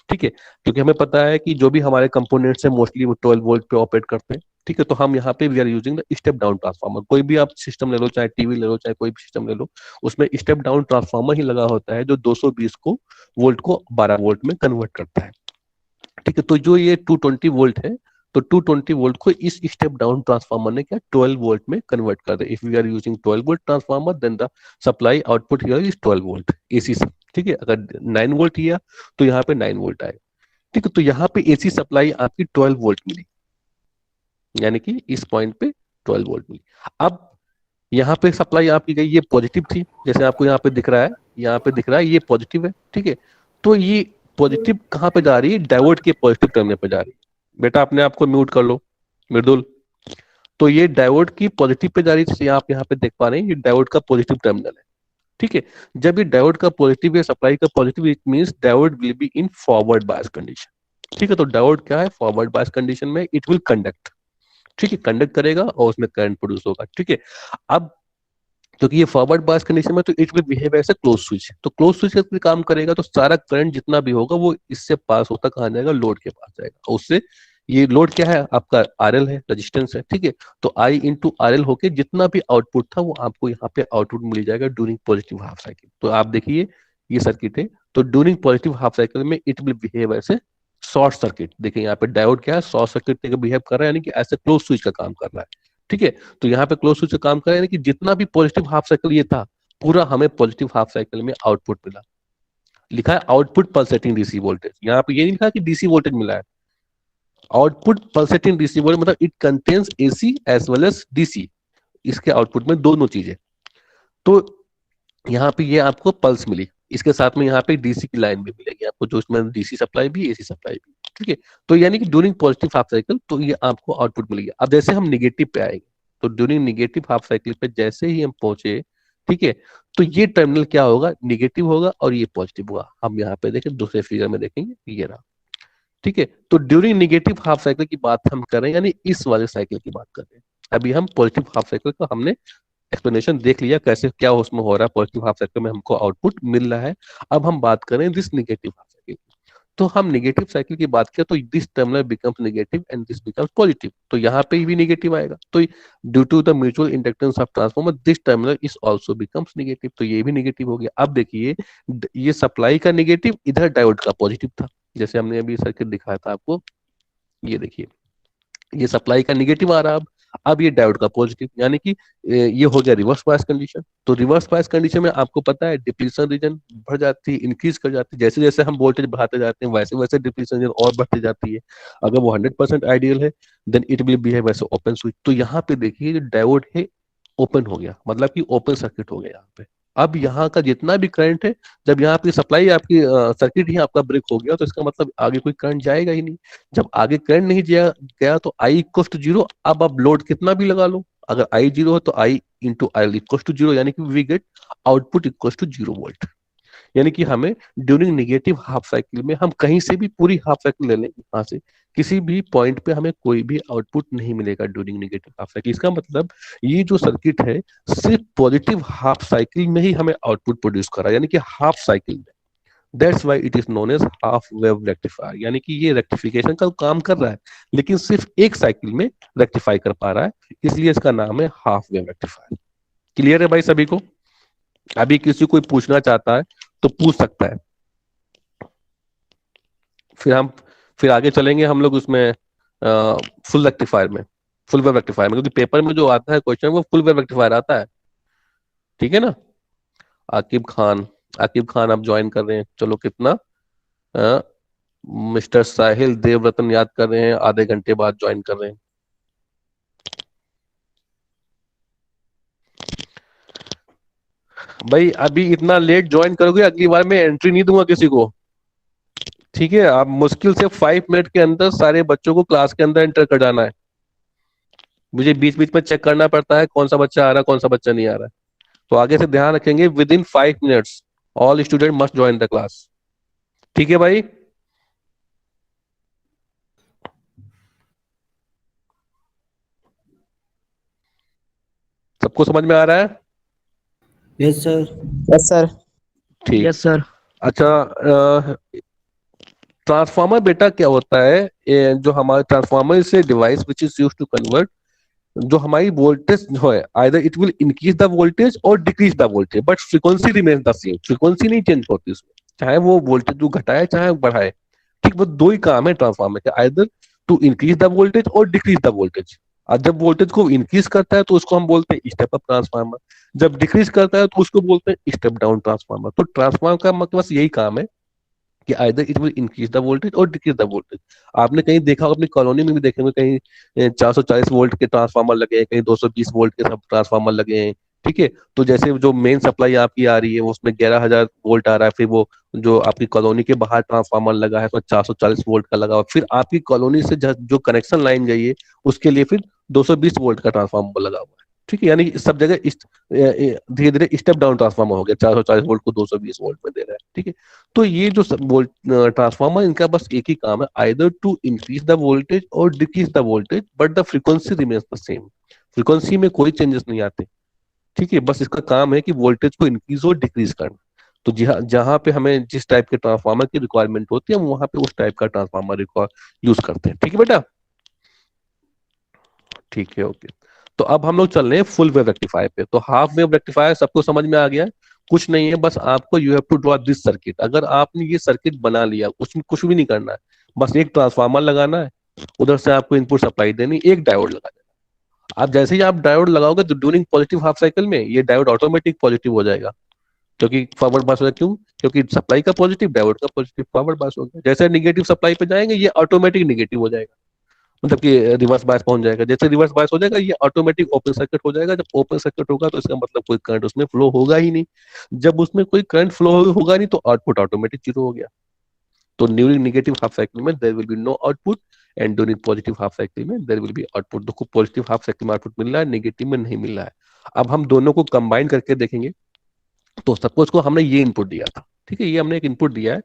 [SPEAKER 1] ठीक है, क्योंकि हमें पता है कि जो भी हमारे कंपोनेंट्स है मोस्टली वो 12 वोल्ट पे ऑपरेट करते हैं। ठीक है, तो हम यहाँ पे we are using the step down transformer. कोई भी आप सिस्टम ले लो, चाहे टीवी ले लो, चाहे कोई भी सिस्टम ले लो, उसमें स्टेप डाउन ट्रांसफार्मर ही लगा होता है जो 220 को वोल्ट को 12 वोल्ट में कन्वर्ट करता है। ठीक है, तो जो ये 220 वोल्ट है, तो 220 वोल्ट को इस स्टेप डाउन ट्रांसफार्मर ने क्या 12 वोल्ट में कन्वर्ट कर दिया। If we are using 12 volt transformer then the supply output here is 12 volt AC से। ठीक है, अगर 9 वोल्ट किया तो यहाँ पे 9 वोल्ट आएगा। ठीक है, तो यहाँ पे एसी सप्लाई आपकी 12 वोल्ट मिली, यानी कि इस पॉइंट पे 12 वोल्ट मिली। अब यहाँ पे सप्लाई आपकी गई, ये पॉजिटिव थी, जैसे आपको यहाँ पे दिख रहा है, यहाँ पे दिख रहा है ये पॉजिटिव है। ठीक है, तो ये पॉजिटिव कहाँ पे जा रही है, डायोड के पॉजिटिव टर्मिनल पे जा रही है। बेटा अपने आप को म्यूट कर लो मृदुल। तो ये डायोड की पॉजिटिव पे जा रही है, आप यहाँ पे देख पा रहे हैं ये डायोड का पॉजिटिव टर्मिनल है। ठीक है, जब ये डायोड का पॉजिटिव है, सप्लाई का positive, it means diode will be in forward bias condition. ठीक है, तो डायोड क्या है, फॉरवर्ड बायस कंडीशन में इट विल कंडक्ट। ठीक है, कंडक्ट करेगा और उसमें करंट प्रोड्यूस होगा। ठीक है, अब क्योंकि ये फॉरवर्ड बायस कंडीशन में तो it will behave as a close switch. तो क्लोज स्विच का काम करेगा तो सारा करंट जितना भी होगा वो इससे पास होता कहाँ जाएगा, लोड के पास जाएगा। उससे ये लोड क्या है आपका, आरएल है, रेजिस्टेंस है। ठीक है, तो आई इंटू आरएल होके जितना भी आउटपुट था वो आपको यहाँ पे आउटपुट मिल जाएगा ड्यूरिंग पॉजिटिव हाफ साइकिल। तो आप देखिए ये सर्किट है, तो ड्यूरिंग पॉजिटिव हाफ साइकिल में it will behave as a short circuit. देखिए यहाँ पे डायोड क्या है, शॉर्ट सर्किट बिहेव कर रहा है, यानी कि ऐसे क्लोज स्विच का काम कर रहा है। ठीक है, तो यहाँ पे क्लोज स्विच का काम कर रहा है, यानी कि जितना भी पॉजिटिव हाफ साइकिल ये था पूरा हमें पॉजिटिव हाफ साइकिल में आउटपुट मिला। लिखा है आउटपुट पल्सेटिंग डीसी वोल्टेज, यहाँ पे ये नहीं लिखा कि डीसी वोल्टेज मिला है। आउटपुट पल्सेटिंग डीसी वोल्टेज मतलब it contains AC as well as DC, इसके आउटपुट में दोनों चीजें। तो यहाँ पे ये आपको पल्स मिली, इसके साथ में यहाँ पे डीसी की लाइन भी मिलेगी आपको, जो इसमें डीसी सप्लाई भी एसी सप्लाई भी। ठीक है, तो यानी कि ड्यूरिंग पॉजिटिव हाफ साइकिल तो ये आपको आउटपुट मिलेगी। अब जैसे हम निगेटिव पे आएंगे, तो ड्यूरिंग निगेटिव हाफ साइकिल पे जैसे ही हम पहुंचे, ठीक है, तो ये टर्मिनल क्या होगा, निगेटिव होगा और ये पॉजिटिव होगा। हम यहाँ पे देखें, दूसरे फिगर में देखेंगे, ये रहा। ठीक है, तो ड्यूरिंग निगेटिव हाफ साइकिल की बात हम कर रहे हैं, यानी इस वाले साइकिल की बात कर रहे हैं। अभी हम पॉजिटिव हाफ साइकिल का हमने एक्सप्लेनेशन देख लिया कैसे क्या उसमें हो रहा है, पॉजिटिव हाफ साइकिल में हमको आउटपुट मिल रहा है। अब हम बात करें दिस निगेटिव हाफ साइकिल, तो हम निगेटिव साइकिल की बात करें तो this terminal becomes negative and this becomes positive, तो यहाँ पे भी नेगेटिव आएगा। तो due to the mutual inductance of transformer this terminal is also becomes negative, तो ये भी नेगेटिव हो गया। अब देखिए ये सप्लाई का नेगेटिव, इधर डायोड का पॉजिटिव था, जैसे हमने अभी सर्किट दिखाया था आपको। ये देखिए ये सप्लाई का नेगेटिव आ रहा है, अब ये डायोड का पॉजिटिव, यानी कि ये हो गया रिवर्स बायस कंडीशन। तो रिवर्स बायस कंडीशन में आपको पता है डिप्लीशन रीजन बढ़ जाती है, इंक्रीज कर जाती है, जैसे जैसे हम वोल्टेज बढ़ाते जाते हैं वैसे वैसे डिप्लीशन रीजन और बढ़ती जाती है। अगर वो 100% आइडियल है then it will behave as open switch. तो यहाँ पे देखिए डायोड है ओपन हो गया, मतलब कि ओपन सर्किट हो गया यहाँ पे। अब यहाँ का जितना भी करंट है, जब यहाँ आपकी सप्लाई आपकी सर्किट ही आपका ब्रेक हो गया तो इसका मतलब आगे कोई करंट जाएगा ही नहीं। जब आगे करंट नहीं गया तो आई इक्वल टू जीरो। अब आप लोड कितना भी लगा लो, अगर आई जीरो है तो I into I equal to zero, यानी कि we get output equal to 0 volt. यानी कि हमें ड्यूरिंग नेगेटिव हाफ साइकिल में हम कहीं से भी पूरी हाफ साइकिल ले लें, यहाँ से किसी भी पॉइंट पे हमें कोई भी आउटपुट नहीं मिलेगा ड्यूरिंग नेगेटिव हाफ साइकिल। इसका मतलब ये जो सर्किट है सिर्फ पॉजिटिव हाफ साइकिल में ही हमें आउटपुट प्रोड्यूस कर रहा है, यानी कि हाफ साइकिल में। That's why it is known as half wave rectifier, यानी कि ये रेक्टिफिकेशन का काम कर रहा है लेकिन सिर्फ एक साइकिल में रेक्टिफाई कर पा रहा है, इसलिए इसका नाम है हाफ वेव रेक्टिफायर। क्लियर है भाई सभी को? अभी किसी कोई पूछना चाहता है तो पूछ सकता है, फिर आगे चलेंगे हम लोग उसमें फुल रेक्टिफायर में, फुल वेव रेक्टिफायर में, क्योंकि पेपर में जो आता है क्वेश्चन वो फुल वेव रेक्टिफायर आता है। ठीक है ना? आकिब खान आप ज्वाइन कर रहे हैं, चलो कितना मिस्टर साहिल देवरतन याद कर रहे हैं, आधे घंटे बाद ज्वाइन कर रहे हैं। भाई अभी इतना लेट ज्वाइन करोगे अगली बार मैं एंट्री नहीं दूंगा किसी को। ठीक है, आप मुश्किल से 5 मिनट के अंदर सारे बच्चों को क्लास के अंदर एंटर कर जाना है। मुझे बीच बीच में चेक करना पड़ता है कौन सा बच्चा आ रहा है कौन सा बच्चा नहीं आ रहा है, तो आगे से ध्यान रखेंगे within 5 minutes all student must join the class. ठीक है भाई? सबको समझ में आ रहा है?
[SPEAKER 6] Yes sir.
[SPEAKER 4] Yes sir.
[SPEAKER 1] ठीक।
[SPEAKER 6] Yes sir.
[SPEAKER 1] अच्छा, ट्रांसफार्मर बेटा क्या होता है? जो हमारा transformer is a device which is used to convert जो हमारी वोल्टेज जो है, either it will increase the voltage और decrease the voltage, but frequency remains the same. Frequency नहीं चेंज होती उसमें, चाहे वो वोल्टेज जो घटाए चाहे बढ़ाए। ठीक, वो दो ही काम है ट्रांसफार्मर के, either to increase the voltage और डिक्रीज द वोल्टेज। और जब वोल्टेज को इंक्रीज करता है तो उसको हम बोलते हैं स्टेप अप ट्रांसफार्मर, जब डिक्रीज करता है तो उसको बोलते हैं स्टेप डाउन ट्रांसफार्मर। तो ट्रांसफार्मर का मतलब बस यही काम है कि either it will increase the voltage और डिक्रीज द वोल्टेज। आपने कहीं देखा होगा, अपनी कॉलोनी में भी देखेंगे, कहीं 440 वोल्ट के ट्रांसफार्मर लगे हैं, कहीं 220 वोल्ट के सब ट्रांसफार्मर लगे हैं। ठीक है, तो जैसे जो मेन सप्लाई आपकी आ रही है वो उसमें 11,000 वोल्ट आ रहा है, फिर वो जो आपकी कॉलोनी के बाहर ट्रांसफार्मर लगा है उसमें 440 वोल्ट का लगा हुआ, फिर आपकी कॉलोनी से जो कनेक्शन लाइन गई है उसके लिए फिर 220 वोल्ट का ट्रांसफार्मर लगा हुआ है। ठीक है, यानी कि सब जगह धीरे धीरे स्टेप डाउन ट्रांसफार्मर हो गया, 440 वोल्ट को 220 वोल्ट में दे रहा है। ठीक है, तो ये जो वोल्ट ट्रांसफार्मर, इनका बस एक ही काम है, either to increase the voltage और decrease the voltage, but the frequency remains the same. Frequency में कोई चेंजेस नहीं आते। ठीक है, बस इसका काम है कि वोल्टेज को इंक्रीज और डिक्रीज करना। तो जहां जहां पे हमें जिस टाइप के ट्रांसफार्मर की रिक्वायरमेंट होती है हम वहां पे उस टाइप का ट्रांसफार्मर यूज करते हैं। ठीक है बेटा? ठीक है, ओके। तो अब हम लोग चल रहे हैं फुल वेव रेक्टिफायर पे। तो हाफ वेव रेक्टिफायर सबको समझ में आ गया है? कुछ नहीं है, बस आपको you have to draw this circuit. अगर आपने ये सर्किट बना लिया, उसमें कुछ भी नहीं करना है, बस एक ट्रांसफार्मर लगाना है, उधर से आपको इनपुट सप्लाई देनी, एक डायोड लगा देना। आप जैसे ही आप डायोड लगाओगे तो ड्यूरिंग पॉजिटिव हाफ साइकिल में ये डायोड ऑटोमेटिक पॉजिटिव हो जाएगा, क्योंकि फॉरवर्ड बायस हो जाएगा। क्यों? क्योंकि सप्लाई का पॉजिटिव, डायोड का पॉजिटिव, फॉरवर्ड बायस हो गया। जैसे निगेटिव सप्लाई पे जाएंगे ये ऑटोमेटिक निगेटिव हो जाएगा, मतलब कि रिवर्स बायस पहुंच जाएगा। जैसे रिवर्स बायस हो जाएगा ये ऑटोमेटिक ओपन सर्किट हो जाएगा। जब ओपन सर्किट होगा तो इसका मतलब कोई करंट उसमें फ्लो होगा ही नहीं। जब उसमें कोई करंट फ्लो होगा नहीं तो आउटपुट ऑटोमेटिक जीरो हो गया। तो ड्यूरिंग नेगेटिव हाफ साइकिल में there will be no output and during positive half cycle में देयर विल बी आउटपुट। देखो पॉजिटिव हाफ साइकिल में आउटपुट मिल रहा है, नेगेटिव में नहीं मिल रहा है। अब हम दोनों को कंबाइन करके देखेंगे। तो सपोज को हमने ये इनपुट दिया था, ठीक है, ये हमने एक इनपुट दिया है,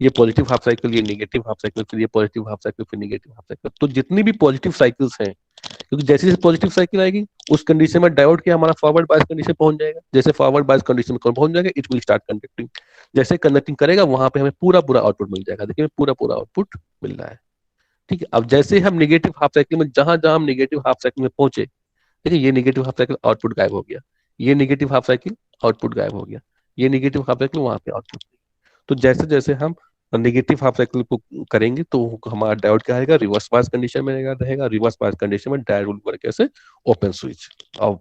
[SPEAKER 1] ये पॉजिटिव हाफ साइकिल, ये नेगेटिव हाफ साइकिल, फिर ये पॉजिटिव हाफ साइकिल, फिर नेगेटिव हाफ साइकिल। तो जितनी भी पॉजिटिव साइकिल्स हैं, क्योंकि जैसे जैसे पॉजिटिव साइकिल आएगी उस कंडीशन में डायोड के हमारा फॉरवर्ड बायस कंडीशन पहुंच जाएगा। जैसे फॉरवर्ड बायस कंडीशन में पहुंच जाएगा इट विल स्टार्ट कंडक्टिंग। जैसे कंडक्टिंग करेगा वहां पे हमें पूरा पूरा आउटपुट मिल जाएगा। देखिए पूरा पूरा आउटपुट मिल रहा है। ठीक है, अब जैसे हम नेगेटिव हाफ साइकिल में जहां जहां हम नेगेटिव हाफ साइकिल में पहुंचे, ठीक है, ये नेगेटिव हाफ साइकिल आउटपुट गायब हो गया, ये नेगेटिव हाफ साइकिल आउटपुट गायब हो गया, ये नेगेटिव हाफ साइकिल वहां पे आउटपुट। तो जैसे जैसे हम नेगेटिव हाफ साइकिल को करेंगे तो हमारा डायोड क्या रहेगा, रिवर्स बायस कंडीशन में रहेगा। रिवर्स बायस कंडीशन में diode will work as open switch, और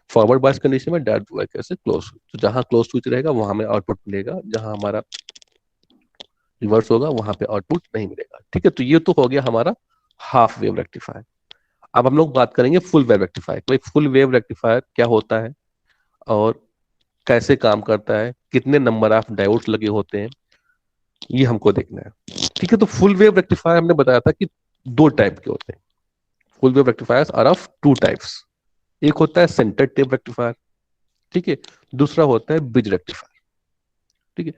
[SPEAKER 1] फॉरवर्ड बायस कंडीशन में diode will work as close switch. तो जहां क्लोज स्विच रहेगा वहां हमें आउटपुट मिलेगा, जहां हमारा रिवर्स होगा वहां पे आउटपुट नहीं मिलेगा। ठीक है, तो ये तो हो गया हमारा हाफ वेव रेक्टिफायर। अब हम लोग बात करेंगे फुल वेव रेक्टिफायर। तो एक फुल वेव रेक्टिफायर क्या होता है और कैसे काम करता है, कितने नंबर ऑफ डायोड्स लगे होते हैं, ये हमको देखना है। ठीक है, तो फुल वेव रेक्टिफायर हमने बताया था कि दो टाइप के होते हैं। Full wave rectifiers are of two types. एक होता है सेंटर टेप रेक्टिफायर, ठीक है, दूसरा होता है ब्रिज रेक्टिफायर। ठीक है,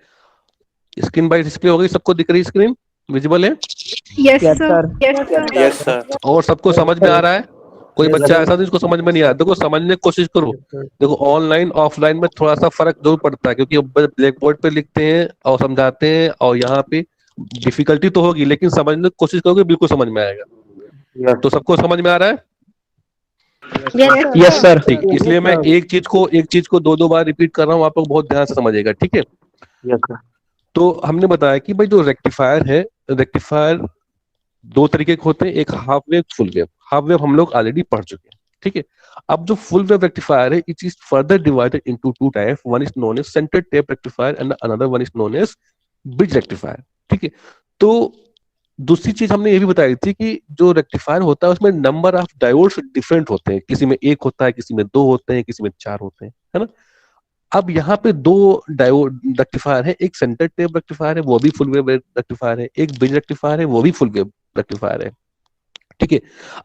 [SPEAKER 1] स्क्रीन बाय डिस्प्ले हो गई, सबको दिख रही स्क्रीन, विजिबल है
[SPEAKER 2] yes
[SPEAKER 4] yes
[SPEAKER 2] sir.
[SPEAKER 4] Sir.
[SPEAKER 5] Yes sir.
[SPEAKER 1] और सबको समझ में आ रहा है? कोई बच्चा ऐसा नहीं जिसको समझ में नहीं आया? देखो समझने की कोशिश करो। देखो ऑनलाइन ऑफलाइन में थोड़ा सा फर्क जरूर पड़ता है, क्योंकि ब्लैक बोर्ड पे लिखते हैं और समझाते हैं, और यहाँ पे डिफिकल्टी तो होगी, लेकिन समझने की कोशिश करोगे बिल्कुल समझ में आएगा। तो सबको समझ में आ रहा है?
[SPEAKER 4] Yes sir.
[SPEAKER 1] ठीक, इसलिए मैं एक चीज को दो दो बार रिपीट कर रहा हूँ, आप लोग बहुत ध्यान से समझिएगा, ठीक है?
[SPEAKER 4] Yes sir.
[SPEAKER 1] तो हमने बताया कि भाई जो रेक्टिफायर है, रेक्टिफायर दो तरीके के होते हैं, एक half wave, full wave. Half wave हम लोग ऑलरेडी पढ़ चुके हैं, ठीक है? अब जो फुल वेव रेक्टिफायर है, it is further divided into two type, one is known as centre tap rectifier and another one is known as bridge rectifier, ठीक है? तो दूसरी चीज हमने ये भी बताई थी कि जो रेक्टिफायर होता है उसमें नंबर ऑफ डायोड्स डिफरेंट होते हैं, किसी में एक होता है, किसी में दो होते हैं, किसी में चार होते हैं, है ना? अब यहाँ पे दो डायोड रेक्टिफायर है, एक सेंटर टेप रेक्टिफायर है, वो भी फुल वेव रेक्टिफायर है, एक ब्रिज रेक्टिफायर है, वो भी फुल वेव रेक्टिफायर है, ठीक है?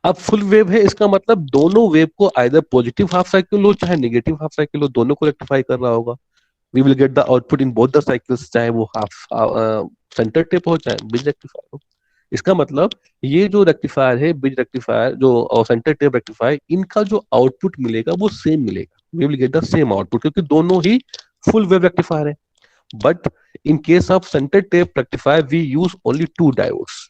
[SPEAKER 1] अब फुल वेव है, इसका मतलब दोनों वेव को आइदर पॉजिटिव हाफ साइकिल हो चाहे नेगेटिव हाफ साइकिल हो, दोनों को रेक्टिफाई कर रहा होगा। We will get the output in both the cycles, चाहे वो हाफ सेंटर टेप हो चाहे ब्रिज रेक्टिफायर हो। इसका मतलब ये जो रेक्टिफायर है, ब्रिज रेक्टिफायर जो और सेंटर टेप रेक्टिफायर, इनका जो आउटपुट मिलेगा वो सेम मिलेगा, we will get the same output, क्योंकि दोनों ही फुल वेव रेक्टिफायर है। But in case of centre tap rectifier we use only two diodes,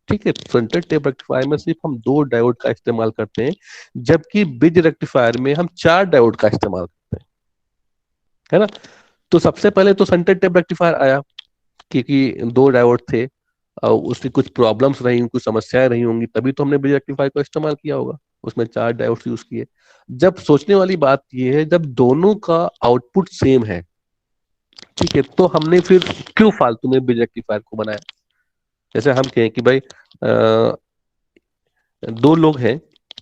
[SPEAKER 1] ठीक है? सेंटर टेप रेक्टिफायर में सिर्फ हम दो डायोड का इस्तेमाल करते हैं, जबकि ब्रिज रेक्टिफायर में हम चार डायोड का इस्तेमाल करते हैं, है ना? तो सबसे पहले तो सेंटर टेप रेक्टिफायर आया, क्योंकि दो डायोड थे और उसकी कुछ प्रॉब्लम्स रही, कुछ समस्याएं रही होंगी, तभी तो हमने ब्रिज रेक्टिफायर का इस्तेमाल किया होगा, उसमें चार डायोड्स यूज किए। जब सोचने वाली बात यह है, जब दोनों का आउटपुट सेम है, ठीक है, तो हमने फिर क्यों फालतू में ब्रिज रेक्टिफायर को बनाया? जैसे हम कहें कि भाई दो लोग हैं,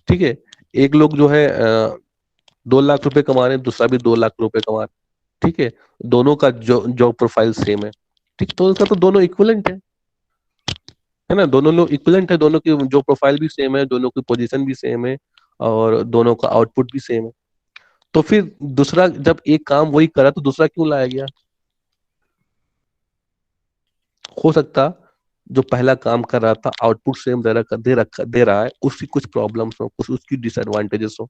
[SPEAKER 1] ठीक है, एक लोग जो है 2 लाख रुपए कमा रहे हैं, दूसरा भी 2 लाख रुपए कमा रहे हैं, ठीक है, दोनों का जॉब प्रोफाइल सेम है, ठीक, तो उसका तो दोनों इक्विवेलेंट है ना? दोनों लोग इक्विवेलेंट है, दोनों की जॉब प्रोफाइल भी सेम है, दोनों की पोजीशन भी सेम है, और दोनों का आउटपुट भी सेम है। तो फिर दूसरा जब एक काम वही करा तो दूसरा क्यों लाया गया? हो सकता जो पहला काम कर रहा था आउटपुट सेम दे रहा है, उसकी कुछ प्रॉब्लम्स हो, कुछ उसकी डिसएडवांटेजेस हो,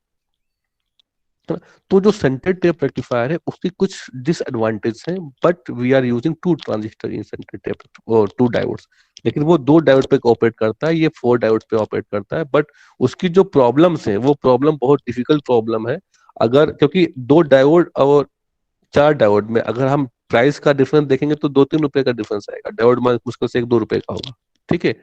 [SPEAKER 1] है ना? तो जो सेंटर टेप रेक्टिफायर है उसकी कुछ डिसएडवांटेज हैं, but we are using two transistor in centre tap और टू डायोड्स, लेकिन वो दो डायोड पे ऑपरेट करता है, ये 4 डायोड पे ऑपरेट करता है। बट उसकी जो प्रॉब्लम्स है वो प्रॉब्लम बहुत डिफिकल्ट प्रॉब्लम है, अगर क्योंकि 2 डायोड और 4 डायोड में अगर हम प्राइस का डिफरेंस देखेंगे तो 2-3 रुपए का डिफरेंस आएगा, डायोड में मुश्किल से 1-2 रुपए का होगा, ठीक है?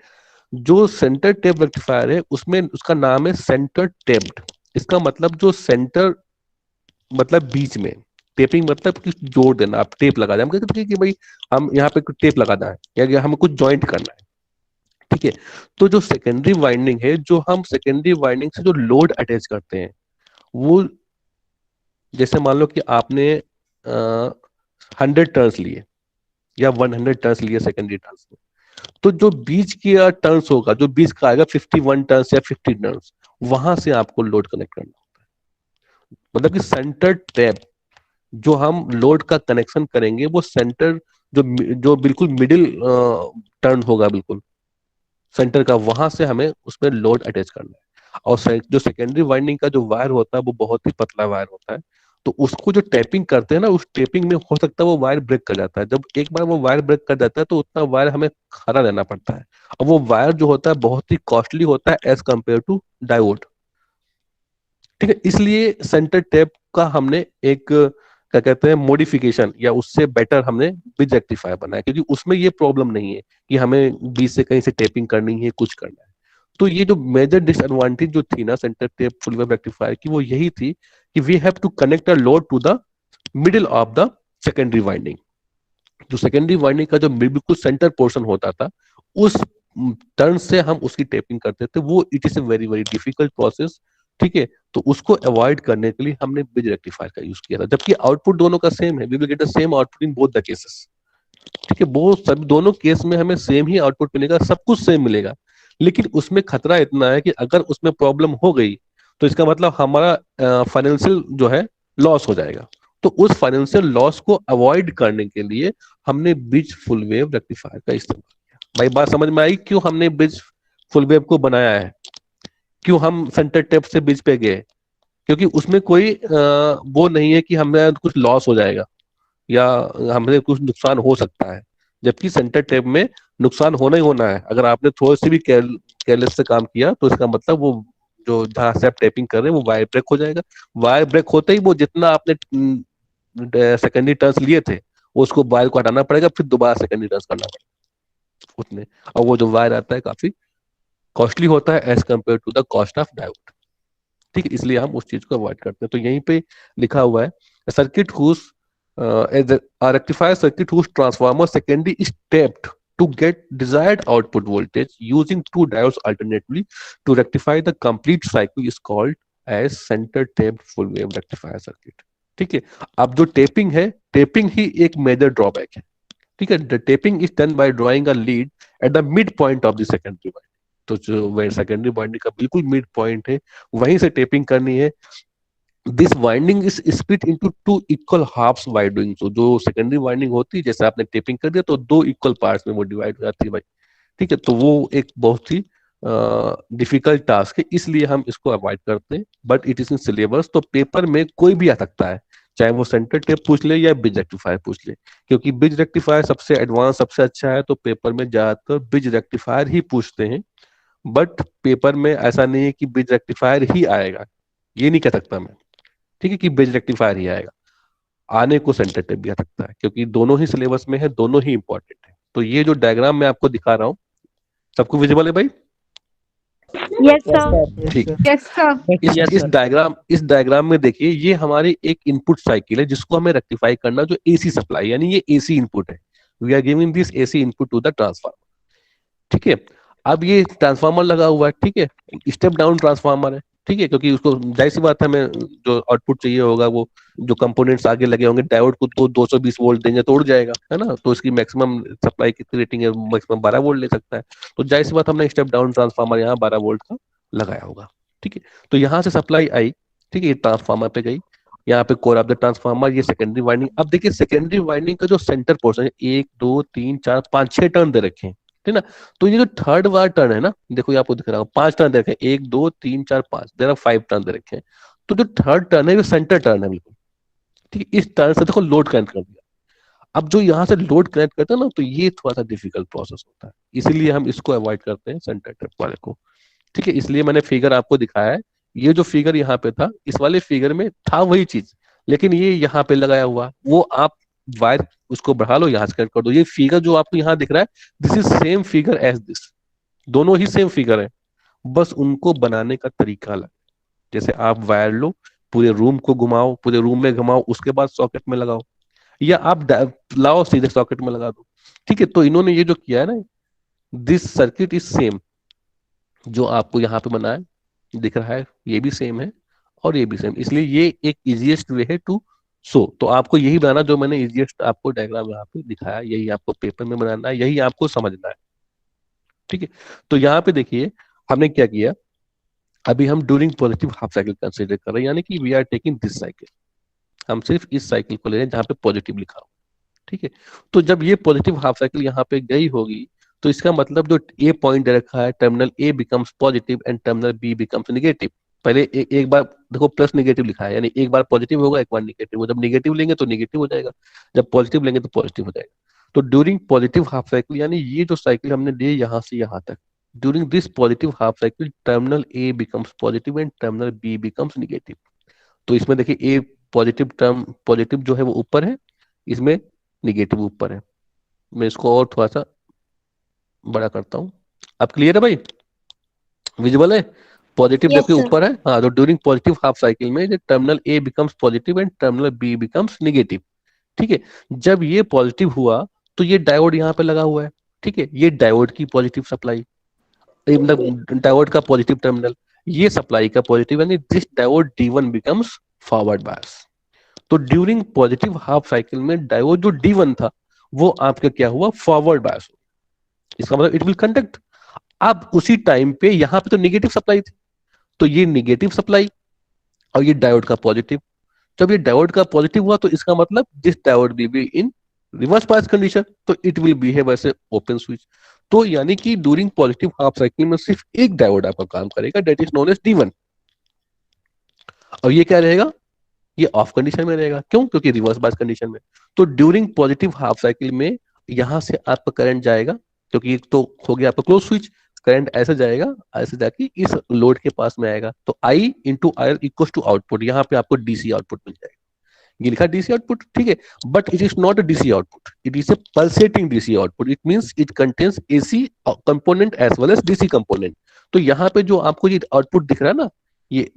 [SPEAKER 1] जो सेंटर टेप रेक्टिफायर है उसमें उसका नाम है सेंटर टेप्ड, इसका मतलब जो सेंटर मतलब बीच में, टेपिंग मतलब कि जोड़ देना, आप टेप लगा दें, हम कहते हैं कि भाई हम यहाँ पे कुछ टेप लगाना है या हमें कुछ जॉइंट करना है, ठीक है? तो जो सेकेंडरी वाइंडिंग है, जो हम सेकेंडरी वाइंडिंग से जो लोड अटैच करते हैं, वो जैसे मान लो कि आपने 100 टर्न्स लिए या 100 टर्न्स लिए सेकेंडरी टर्न्स में, तो जो बीच की टर्न्स होगा, जो बीच का आएगा 51 टर्न्स या 50 टर्न्स, वहां से आपको लोड कनेक्ट करना होता है। मतलब कि सेंटर टैप जो हम लोड का कनेक्शन करेंगे, वो सेंटर जो जो बिल्कुल मिडिल टर्न होगा, बिल्कुल सेंटर का, वहां से हमें उसमें लोड अटैच करना है। और जो सेकेंडरी वाइंडिंग का जो वायर होता है वो बहुत ही पतला वायर होता है, तो उसको जो टैपिंग करते हैं ना, उस टैपिंग में हो सकता है वो वायर ब्रेक कर जाता है। जब एक बार वो वायर ब्रेक कर जाता है तो उतना वायर हमें खड़ा रहना पड़ता है, और वो वायर जो होता है बहुत ही कॉस्टली होता है एज कम्पेयर टू डायोड, ठीक है? इसलिए सेंटर टैप का हमने एक क्या कहते हैं मॉडिफिकेशन या उससे बेटर हमने ब्रिज रेक्टिफायर बनाया, क्योंकि उसमें ये प्रॉब्लम नहीं है कि हमें बीच से कहीं से टेपिंग करनी है, कुछ करना है। तो ये जो मेजर डिसएडवांटेज जो थी ना centre tap full wave rectifier की, वो यही थी कि we have to connect a load to the middle of the secondary winding. जो सेकेंडरी वाइंडिंग का जो बिल्कुल सेंटर पोर्शन होता था, उस टर्न से हम उसकी टेपिंग करते थे, वो it is a very very difficult process, ठीक है? तो उसको अवॉइड करने के लिए हमने ब्रिज रेक्टिफायर का यूज किया था, जबकि आउटपुट दोनों का सेम है, we will get the same output in both the cases, ठीक है? वो सब दोनों केस में हमें सेम ही आउटपुट मिलेगा, सब कुछ सेम मिलेगा, लेकिन उसमें खतरा इतना है कि अगर उसमें प्रॉब्लम हो गई तो इसका मतलब हमारा फाइनेंशियल जो है लॉस हो जाएगा, तो उस फाइनेंशियल लॉस को अवॉइड करने के लिए हमने ब्रिज फुल वेव रेक्टिफायर का इस्तेमाल किया। भाई बात समझ में आई क्यों हमने ब्रिज फुल वेव को बनाया है, क्यों हम सेंटर टेप से ब्रिज पे गए? क्योंकि उसमें कोई वो नहीं है कि हमें कुछ लॉस हो जाएगा या हमें कुछ नुकसान हो सकता है, जबकि सेंटर टेप में नुकसान होना ही होना है। अगर आपने थोड़ी सी भी केयरलेस से काम किया तो इसका मतलब वो जो जहां से आप टेपिंग कर रहे हैं वो वायर ब्रेक हो जाएगा। वायर ब्रेक होते ही वो जितना आपने सेकेंडरी टर्न्स लिए थे उसको वायर को हटाना पड़ेगा, फिर दोबारा सेकेंडरी टर्न्स करना पड़ेगा उतने। और वो जो वायर आता है काफी कॉस्टली होता है as compare to the cost of diode. ठीक है, इसलिए हम उस चीज को अवॉइड करते हैं। तो यहीं पे लिखा हुआ है circuit whose a rectifier circuit whose transformer secondary is tapped to get desired output voltage using two diodes alternately to rectify the complete cycle is called as center tapped full wave rectifier circuit। ठीक है, अब जो tapping है, tapping ही एक major drawback है। ठीक है, the tapping is done by drawing a lead at the mid point of the secondary winding. तो जो सेकेंडरी वाइंडिंग का बिल्कुल मिड पॉइंट है वहीं से टेपिंग करनी है। This winding is split into two equal halves by doing so. जो सेकेंडरी वाइंडिंग होती है, जैसे आपने टेपिंग कर दिया तो दो इक्वल पार्ट्स में वो डिवाइड हो जाती है भाई। ठीक है, तो वो एक बहुत ही डिफिकल्ट टास्क है, इसलिए हम इसको अवॉइड करते हैं। But it is in syllabus, तो पेपर में कोई भी आ सकता है, चाहे वो सेंटर टेप पूछ ले या ब्रिज रेक्टिफायर पूछ ले। क्योंकि ब्रिज रेक्टिफायर सबसे एडवांस, सबसे अच्छा है, तो पेपर में ज्यादातर ब्रिज रेक्टिफायर ही पूछते हैं। बट पेपर में ऐसा नहीं है कि ब्रिज रेक्टिफायर ही आएगा, ये नहीं कह सकता मैं। ठीक है, कि ब्रिज रेक्टिफायर ही आएगा, आने को सेंटर टेप भी आ सकता है, क्योंकि दोनों ही सिलेबस में है, दोनों ही इंपॉर्टेंट है। तो ये जो डायग्राम मैं आपको दिखा रहा हूँ, सबको विजिबल है भाई?
[SPEAKER 2] Yes sir.
[SPEAKER 1] ठीक।
[SPEAKER 2] Yes sir.
[SPEAKER 1] इस डायग्राम में देखिए, ये हमारी एक इनपुट साइकिल है जिसको हमें रेक्टिफाई करना, जो एसी सप्लाई, यानी ये एसी इनपुट है। We are giving this AC input to the transformer. ठीक है, अब ये ट्रांसफार्मर लगा हुआ है, ठीक है, स्टेप डाउन ट्रांसफार्मर है। ठीक है, क्योंकि उसको जाहिर सी बात है, हमें जो आउटपुट चाहिए होगा, वो जो कंपोनेंट्स आगे लगे होंगे, डायोड को तो 220 वोल्ट देंगे तो उड़ जाएगा, है ना। तो इसकी मैक्सिमम सप्लाई कितनी रेटिंग है, मैक्सिमम 12 वोल्ट ले सकता है। तो जाहिर सी बात, हमने स्टेप डाउन ट्रांसफार्मर यहाँ 12 वोल्ट का लगाया होगा। ठीक है, तो यहाँ से सप्लाई आई, ठीक है, ये ट्रांसफार्मर पे गई, यहाँ पे कोर ऑफ द ट्रांसफार्मर, ये सेकेंडरी वाइंडिंग। अब देखिए सेकेंडरी वाइंडिंग का जो सेंटर पोर्शन है, 1 2 3 4 5 6 टर्न दे रखे हैं, ठीक ना। तो ये जो थर्ड वाला टर्न है ना, देखो ये आपको दिख रहा है, 5 टर्न दे रखे हैं, 1 2 3 4 5, देर आर 5 टर्न दे रखे हैं। तो जो थर्ड टर्न है वो सेंटर टर्न है बिल्कुल। ठीक है, इस टर्न से देखो लोड कनेक्ट कर दिया। अब जो यहाँ से लोड कनेक्ट करते हैं ना, तो ये थोड़ा सा डिफिकल्ट प्रोसेस होता है, इसीलिए हम इसको अवॉइड करते हैं सेंटर ट्रिप वाले को। ठीक है, इसलिए मैंने फिगर आपको दिखाया है। ये जो फिगर यहाँ पे था, इस वाले फिगर में था वही चीज, लेकिन ये यहाँ पे लगाया हुआ, वो आप वायर उसको बढ़ा लो, यहाँ से कनेक्ट कर दो। ये फिगर जो आपको यहाँ दिख रहा है, this is same figure as this, दोनों ही सेम फिगर है, बस उनको बनाने का तरीका अलग। जैसे आप वायर लो, पूरे रूम को घुमाओ, पूरे रूम में घुमाओ, उसके बाद सॉकेट में लगाओ, या आप लाओ सीधे सॉकेट में लगा दो। ठीक है, तो इन्होंने ये जो किया है ना, दिस सर्किट इज सेम, जो आपको यहाँ पे बना है दिख रहा है, ये भी सेम है और ये भी सेम, इसलिए ये एक इजीएस्ट वे है टू सो। तो आपको यही बनाना, जो मैंने इजीएस्ट आपको डायग्राम यहाँ पे दिखाया, यही आपको पेपर में बनाना है, यही आपको समझना है। ठीक है, तो यहाँ पे देखिए हमने क्या किया, अभी हम during positive half cycle consider कर रहे हैं, यानी कि we are taking this cycle, हम सिर्फ इस साइकिल को ले रहे हैं जहाँ पे पॉजिटिव लिखा हो। ठीक है, तो जब ये पॉजिटिव हाफ साइकिल यहाँ पे गई होगी, तो इसका मतलब जो ए पॉइंट दे रखा है, terminal A becomes positive and terminal B becomes negative. पहले एक बार देखो प्लस नेगेटिव लिखा है, यानी एक बार पॉजिटिव होगा, एक बार नेगेटिव हो। जब नेगेटिव लेंगे तो नेगेटिव हो जाएगा, जब पॉजिटिव लेंगे तो पॉजिटिव हो जाएगा। तो ड्यूरिंग पॉजिटिव हाफ साइकिल, यानी ये जो साइकिल हमने ली यहाँ से यहाँ तक, during this positive half cycle terminal A becomes positive and terminal B becomes negative. तो इसमें देखिए ए पॉजिटिव टर्म, पॉजिटिव जो है वो ऊपर है, इसमें नेगेटिव ऊपर है। मैं इसको और थोड़ा सा बड़ा करता हूँ, अब क्लियर है भाई, विजिबल है? पॉजिटिव
[SPEAKER 2] Yes,
[SPEAKER 1] देखिए
[SPEAKER 2] sir.
[SPEAKER 1] ऊपर है, हाँ। तो ड्यूरिंग पॉजिटिव हाफ साइकिल में terminal A becomes positive and terminal B becomes negative. ठीक है, जब ये पॉजिटिव हुआ तो ये डायोड यहाँ पे लगा हुआ है। ठीक है, ये डायोड की पॉजिटिव सप्लाई, मतलब डायोड का पॉजिटिव टर्मिनल, ये सप्लाई का पॉजिटिव, यानी this diode D1 becomes forward bias. तो ड्यूरिंग पॉजिटिव हाफ साइकिल में डायोड जो D1 था वो आपका क्या हुआ, फॉरवर्ड बायस। इसका मतलब इट विल कंडक्ट। अब उसी टाइम पे यहाँ पे तो नेगेटिव सप्लाई थी, तो ये नेगेटिव सप्लाई और ये डायोड का पॉजिटिव, जब ये डायोड का पॉजिटिव हुआ तो इसका मतलब this diode will be in reverse bias condition, तो it will behave as a open switch. तो यानी कि ड्यूरिंग पॉजिटिव हाफ साइकिल में सिर्फ एक डायोड आपका काम करेगा, that is known as D1। और ये क्या रहेगा, ये ऑफ कंडीशन में रहेगा। क्यों? क्योंकि रिवर्स बायस कंडीशन में। तो ड्यूरिंग पॉजिटिव हाफ साइकिल में यहां से आपका करंट जाएगा, क्योंकि एक तो हो गया आपका क्लोज स्विच, करंट ऐसे जाएगा, ऐसे जाके इस लोड के पास में आएगा। तो I into I equal to output, यहाँ पे आपको डीसी आउटपुट मिल जाएगा। ये लिखा डीसी आउटपुट, ठीक है, but it is not a DC output, it is a pulsating DC output. It means it contains AC component as well as DC component. तो यहाँ पे जो आपको ये आउटपुट दिख रहा है ना, ये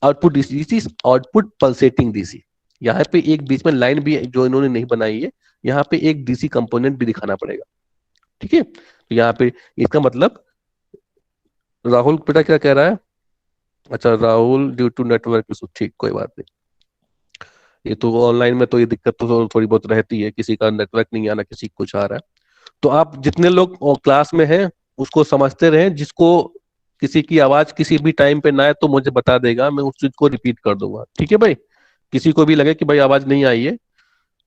[SPEAKER 1] output DC, output pulsating DC. यहाँ पे एक बीच में लाइन भी जो इन्होंने नहीं बनाई है, यहाँ पे एक डीसी कंपोनेंट भी दिखाना पड़ेगा, ठीक है। तो यहाँ पे इसका मतलब राहुल बेटा क्या कह रहा है, अच्छा Rahul due to network issue, ठीक कोई बात नहीं। ये तो ऑनलाइन में तो ये दिक्कत तो थोड़ी बहुत रहती है, किसी का नेटवर्क नहीं आना, किसी को कुछ आ रहा है। तो आप जितने लोग क्लास में हैं उसको समझते रहें, जिसको किसी की आवाज किसी भी टाइम पे ना आए तो मुझे बता देगा, मैं उस चीज को रिपीट कर दूंगा, ठीक है भाई। किसी को भी लगे कि भाई आवाज नहीं आई है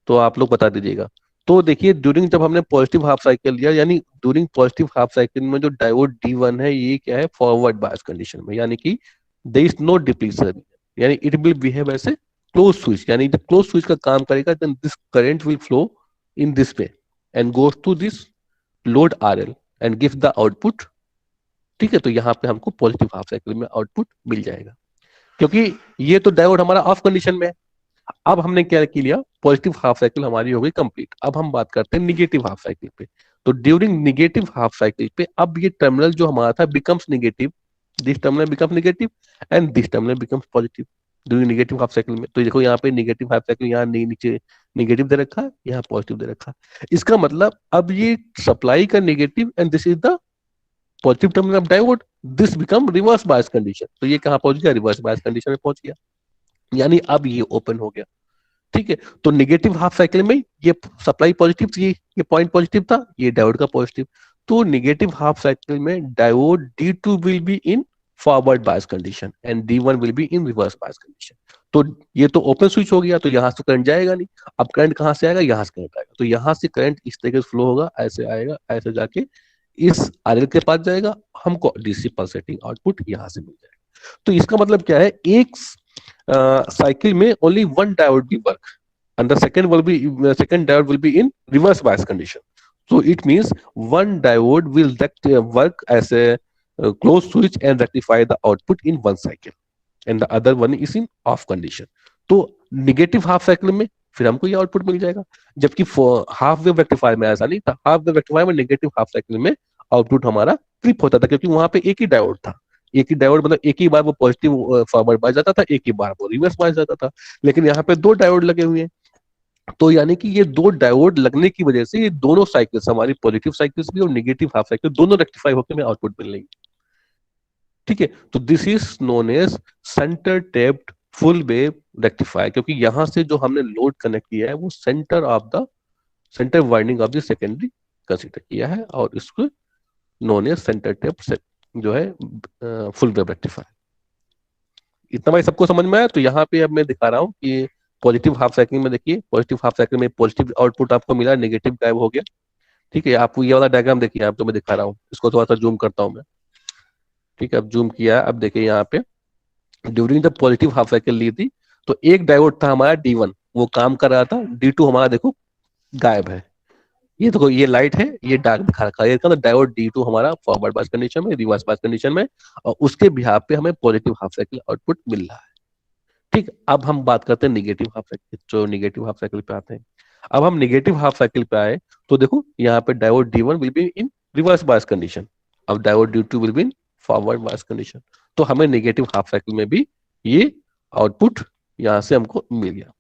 [SPEAKER 1] तो आप लोग बता दीजिएगा। तो देखिए ड्यूरिंग जब हमने पॉजिटिव हाफ साइकिल लिया, यानी ड्यूरिंग पॉजिटिव हाफ साइकिल में जो डायोड D1 है ये क्या है, फॉरवर्ड बायस कंडीशन में, यानी कि देयर इज नो डिप्लीशन, यानी it will behave as a close switch. यानी जब क्लोज स्विच का काम करेगा then this current will flow in this way and goes to this load RL and give the output, ठीक है। तो यहाँ पे हमको पॉजिटिव हाफ साइकिल में आउटपुट मिल जाएगा, क्योंकि ये तो डायोड हमारा ऑफ कंडीशन में है। अब हमने क्या किया, पॉजिटिव हाफ साइकिल हमारी हो गई कंप्लीट। अब हम बात करते हैं निगेटिव हाफ साइकिल पे। तो ड्यूरिंग निगेटिव हाफ साइकिल पे अब ये टर्मिनल जो हमारा था becomes negative, this terminal becomes negative and this terminal becomes positive during negative half cycle में। तो देखो यहाँ पे निगेटिव हाफ साइकिल, यहाँ नीचे निगेटिव दे रखा है, यहाँ पॉजिटिव दे रखा है। इसका मतलब अब ये सप्लाई का negative and this is the positive terminal of diode, this become reverse bias condition. तो ये कहाँ पहुंच गया, रिवर्स बायस कंडीशन में पहुंच गया, यानी अब ये ओपन हो गया, ठीक है। तो निगेटिव हाफ साइकिल में ये सप्लाई पॉजिटिव थी, ये पॉइंट पॉजिटिव था, ये डायोड का पॉजिटिव। तो निगेटिव हाफ साइकिल में diode D2 will be in forward bias condition and D1 will be in reverse bias condition. तो ये तो ओपन स्विच हो गया, तो यहां से करंट जाएगा नहीं। अब करंट कहां से आएगा, यहां से करंट आएगा। तो यहां से करंट इस तरीके से फ्लो होगा, ऐसे आएगा, ऐसे जाके इस RL के पास जाएगा, हमको डीसी पल्सेटिंग आउटपुट यहां से मिल जाएगा। तो इसका मतलब क्या है, एक cycle में only one diode will work and the second diode will be in reverse bias condition. So it means one diode will work as a closed switch and rectify the output in one cycle and the other one is in off condition. तो negative half cycle में फिर हमको ये output मिल जाएगा, जबकि half wave rectifier में ऐसा नहीं था। हाफ वेव रेक्टिफायर में नेगेटिव हाफ साइकिल में आउटपुट हमारा ट्रिप होता था, क्योंकि वहां पे एक ही डायोड था, एक ही डायोड, मतलब एक ही बार वो पॉजिटिव फॉरवर्ड बायस जाता था, एक ही बार वो रिवर्स बायस जाता था। लेकिन यहाँ पे दो डायोड लगे हुए हैं, तो यानी कि ये दो डायोड लगने की वजह से ये दोनों साइकिल्स, हमारी पॉजिटिव साइकिल्स भी और नेगेटिव हाफ साइकिल दोनों रेक्टिफाई होकर हमें आउटपुट मिल रही, ठीक है। तो this is known as centre tapped full wave rectifier, क्योंकि यहां से जो हमने लोड कनेक्ट किया है वो centre winding of the secondary consider किया है, और इसको नोन एज सेंटर टेप्ड जो है फुल वेव रेक्टिफायर। इतना भाई सबको समझ में आया। तो यहाँ पे अब मैं दिखा रहा हूँ कि पॉजिटिव हाफ साइकिल में देखिए, पॉजिटिव हाफ साइकिल में पॉजिटिव आउटपुट आपको मिला, नेगेटिव गायब हो गया, ठीक है। आपको ये वाला डायग्राम देखिए, आप तो मैं दिखा रहा हूँ, इसको थोड़ा सा जूम करता हूँ मैं, ठीक है। अब जूम किया, अब देखिए यहाँ पे during the positive half cycle ली थी, तो एक डायोड था हमारा D1, वो काम कर रहा था, D2 हमारा देखो गायब है। ये देखो ये लाइट है, ये डार्क दिखा रखा है, इसका डायोड D2 हमारा फॉरवर्ड बायस कंडीशन में, रिवर्स बायस कंडीशन में, और उसके बिहाफ पे हमें पॉजिटिव हाफ साइकिल आउटपुट मिल रहा है, ठीक। अब हम बात करते हैं निगेटिव हाफ साइकिल, जो निगेटिव हाफ साइकिल पे आते हैं। अब हम निगेटिव हाफ साइकिल पे आए तो देखो यहाँ पे diode D1 will be in reverse bias condition, अब diode D2 will be in forward bias condition. तो हमें निगेटिव हाफ साइकिल में भी ये आउटपुट यहाँ से हमको मिल गया,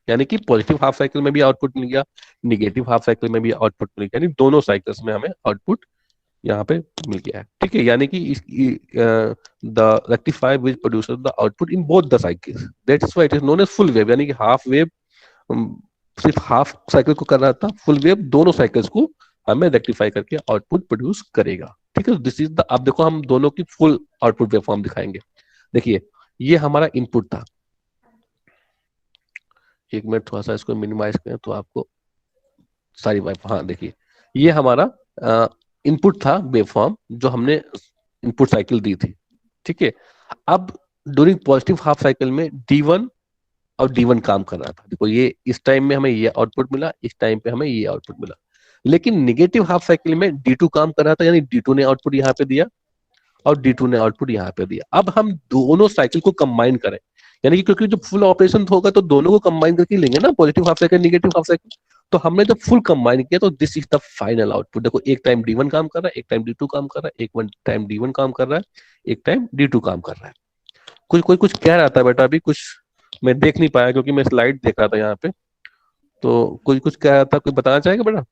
[SPEAKER 1] यानी कि पॉजिटिव हाफ साइकिल में भी आउटपुट मिल गया, निगेटिव हाफ साइकिल में भी आउटपुट मिल गया, यानी दोनों साइकिल्स में हमें आउटपुट यहाँ पे मिल गया है, ठीक है। यानी कि the rectifier which produces the output in both the cycles, that is why it is known as full wave, यानी कि हाफ वेव सिर्फ हाफ साइकिल को कर रहा था, फुल वेव दोनों साइकिल्स को हमें रेक्टिफाई करके आउटपुट प्रोड्यूस करेगा, ठीक है। दिस इज द, अब देखो हम दोनों की फुल आउटपुट वेवफॉर्म दिखाएंगे। देखिए ये हमारा इनपुट था, एक मिनट थोड़ा सा इसको मिनिमाइज करें तो आपको सारी वाइफ, हाँ देखिए ये हमारा इनपुट था वेवफॉर्म जो हमने इनपुट साइकिल दी थी। ठीक है, अब ड्यूरिंग पॉजिटिव हाफ साइकिल में D1 और D1 काम कर रहा था। देखो ये इस टाइम में हमें ये आउटपुट मिला, इस टाइम पे हमें ये आउटपुट मिला। लेकिन निगेटिव हाफ साइकिल में D2 काम कर रहा था, यानी D2 ने आउटपुट यहाँ पे दिया और D2 ने आउटपुट यहाँ पे दिया। अब हम दोनों साइकिल को कंबाइन करें, यानी कि क्योंकि जब फुल ऑपरेशन होगा तो दोनों को कंबाइन करके लेंगे ना, positive half cycle negative half cycle. तो हमने जब फुल कंबाइन किया तो this is the final output. देखो एक टाइम D1 काम कर रहा है, एक टाइम D2 काम कर रहा है, एक टाइम D1 काम कर रहा है, एक टाइम D2 काम कर रहा है। कोई कुछ कह रहा था बेटा, अभी कुछ मैं देख नहीं पाया क्योंकि मैं स्लाइड देख रहा था यहाँ पे। तो कोई कुछ कह रहा था, कोई बताना चाहेगा बेटा?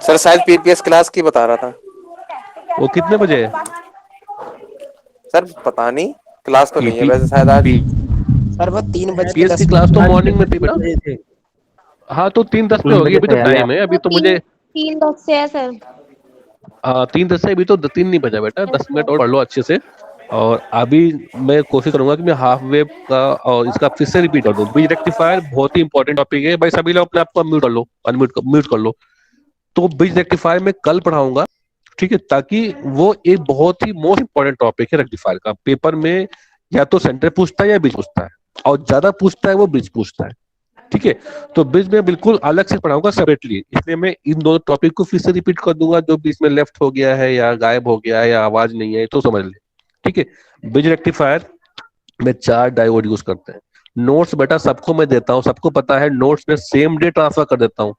[SPEAKER 5] सर शायद पीपीएस क्लास की बता रहा था।
[SPEAKER 1] वो कितने बजे है?
[SPEAKER 5] सर पता नहीं, क्लास तो नहीं है
[SPEAKER 1] पीपी
[SPEAKER 5] वैसे शायद आज।
[SPEAKER 4] सर वो 3 बज के
[SPEAKER 1] पीएस की
[SPEAKER 4] 10
[SPEAKER 1] क्लास तो
[SPEAKER 6] आज
[SPEAKER 1] मॉर्निंग में थी
[SPEAKER 6] बज
[SPEAKER 1] बेटा।
[SPEAKER 6] रहे थे।
[SPEAKER 1] हाँ तो 3:10 पे
[SPEAKER 4] 3
[SPEAKER 1] होगी,
[SPEAKER 4] बजे
[SPEAKER 1] अभी तो
[SPEAKER 4] से
[SPEAKER 1] टाइम है, अभी तो मुझे
[SPEAKER 2] 3:10 से है सर।
[SPEAKER 1] 3:10 से, अभी तो 3 नहीं बजा बेटा, 10 मिनट और पढ़ लो अच्छे से। और अभी मैं कोशिश करूंगा कि मैं हाफ वेव का और इसका फिर से रिपीट कर दूं। ब्रिज रेक्टिफायर बहुत ही इंपॉर्टेंट टॉपिक है भाई, सभी लोग अपने आप को म्यूट कर लो, म्यूट कर लो। तो ब्रिज रेक्टिफायर में कल पढ़ाऊंगा, ठीक है, ताकि वो एक बहुत ही मोस्ट इंपॉर्टेंट टॉपिक है रेक्टिफायर का। पेपर में या तो सेंटर पूछता है या ब्रिज पूछता है, और ज्यादा पूछता है वो ब्रिज पूछता है। ठीक है, तो बीच में बिल्कुल अलग से पढ़ाऊंगा सेपरेटली, इसलिए मैं इन दोनों टॉपिक को फिर से रिपीट कर दूंगा। जो बीच में लेफ्ट हो गया है या गायब हो गया है या आवाज नहीं है तो समझ ले। ठीक है, ब्रिज रेक्टिफायर में 4 डायोड यूज करते हैं। नोट्स बेटा सबको मैं देता हूँ, सबको पता है, नोट्स में सेम डे ट्रांसफर कर देता हूँ।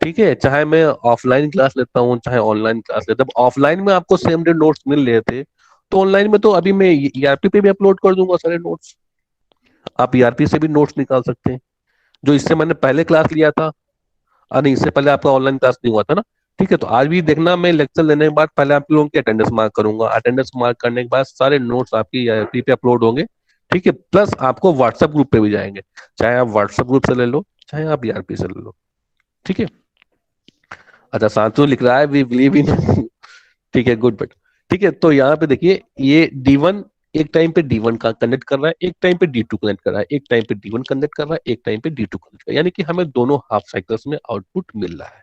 [SPEAKER 1] ठीक है, चाहे मैं ऑफलाइन क्लास लेता हूँ चाहे ऑनलाइन क्लास लेता हूँ। ऑफलाइन में आपको सेम डे नोट्स मिल रहे थे, तो ऑनलाइन में तो अभी मैं ईआरपी पे भी अपलोड कर दूंगा सारे नोट्स। आप ईआरपी से भी नोट्स निकाल सकते हैं, जो इससे मैंने पहले क्लास लिया था। नहीं, इससे पहले आपका ऑनलाइन क्लास नहीं हुआ था ना। ठीक है, तो आज भी देखना, मैं लेक्चर लेने के बाद पहले आप लोगों की अटेंडेंस मार्क करूंगा। अटेंडेंस मार्क करने के बाद सारे नोट्स आपकी ईआरपी पे अपलोड होंगे। ठीक है, प्लस आपको व्हाट्सएप ग्रुप पे भी जाएंगे, चाहे आप व्हाट्सएप ग्रुप से ले लो चाहे आप ईआरपी से ले लो। ठीक है, अच्छा शांतनु लिख रहा है वी बिलीव इन ठीक है, गुड बट। ठीक है, तो यहाँ पे देखिए ये D1 एक टाइम पे D1 का कनेक्ट कर रहा है, एक टाइम पे D2 कनेक्ट कर रहा है, एक टाइम पे D1 कनेक्ट कर रहा है, एक टाइम पे D2 कनेक्ट कर रहा है, यानी कि हमें दोनों हाफ साइकिल्स में आउटपुट मिल रहा है।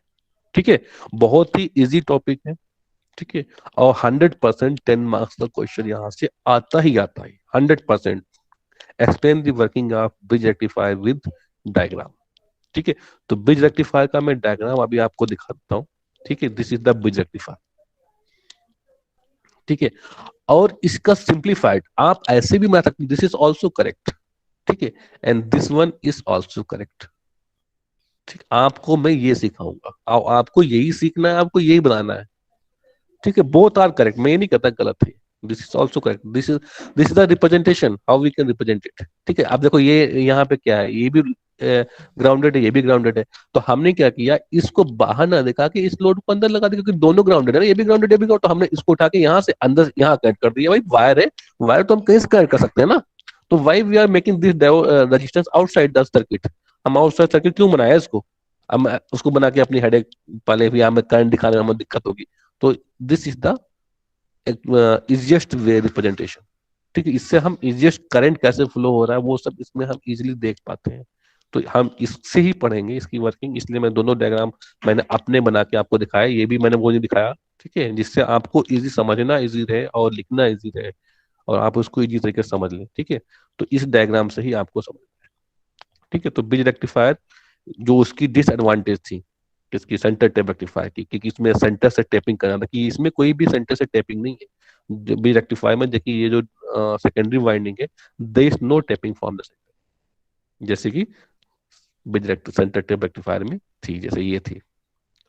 [SPEAKER 1] ठीक है, बहुत ही इजी टॉपिक है। ठीक है, और 100% 10 मार्क्स का क्वेश्चन यहाँ से आता ही आता है, 100%। Explain the working of bridge rectifier with diagram. ठीक है, तो ब्रिज रेक्टिफायर का मैं डायग्राम अभी आपको दिखाता हूँ। ठीक है, this is the bridge rectifier. ठीक है, और इसका सिंप्लीफाइड आप ऐसे भी बना सकते, दिस इज ऑल्सो करेक्ट। ठीक है, and this one is also correct. ठीक, आपको मैं ये सिखाऊंगा, आपको यही सीखना है, आपको यही बनाना है। ठीक है, बोथ आर करेक्ट, मैं ये नहीं कहता गलत है। This is also correct, this is the representation how we can represent it. ठीक है, अब देखो ये यहाँ पे क्या है, ये भी ग्राउंडेड है, ये भी ग्राउंडेड है। तो हमने क्या किया, इसको बाहर ना दिखा के इस लोड को अंदर लगा दिया, क्योंकि दोनों ग्राउंडेड है ना, ये भी ग्राउंडेड, ये भी grounded, तो हमने इसको उठा के यहाँ से अंदर यहाँ कनेक्ट कर दिया। भाई वायर है, वायर तो हम कहीं से कनेक्ट कर सकते हैं ना। तो why we are making this resistance outside the circuit. हम आउटसाइड सर्किट क्यों बनाया इसको? हम उसको बना के अपनी हेडेक पहले भी हमें करंट दिखाने में हमें दिक्कत होगी। तो this is the easiest way representation. ठीक है, इससे हम इजिएस्ट करंट कैसे फ्लो हो रहा है वो सब इसमें हम इजीली देख पाते हैं। तो हम इससे ही पढ़ेंगे इसकी वर्किंग, इसलिए मैं दोनों डायग्राम मैंने अपने बना के आपको दिखाया, ये भी मैंने वो नहीं दिखाया। ठीक है, जिससे आपको इजी समझना इजी रहे और लिखना इजी रहे और आप उसको इजी तरीके से समझ लें। ठीक है, तो इस डायग्राम से ही आपको समझना है। ठीक है, तो ब्रिज रेक्टिफायर जो उसकी डिसएडवांटेज थी किसकी, सेंटर टेप रेक्टिफायर की, क्योंकि इसमें सेंटर से टेपिंग करना था, कि इसमें कोई भी सेंटर से टेपिंग नहीं है। ब्रिज रेक्टिफायर में देखिए ये जो सेकेंडरी वाइंडिंग है, there is no tapping from the centre, जैसे कि ब्रिज सेंटर टेप रेक्टिफायर में थी। जैसे ये थी,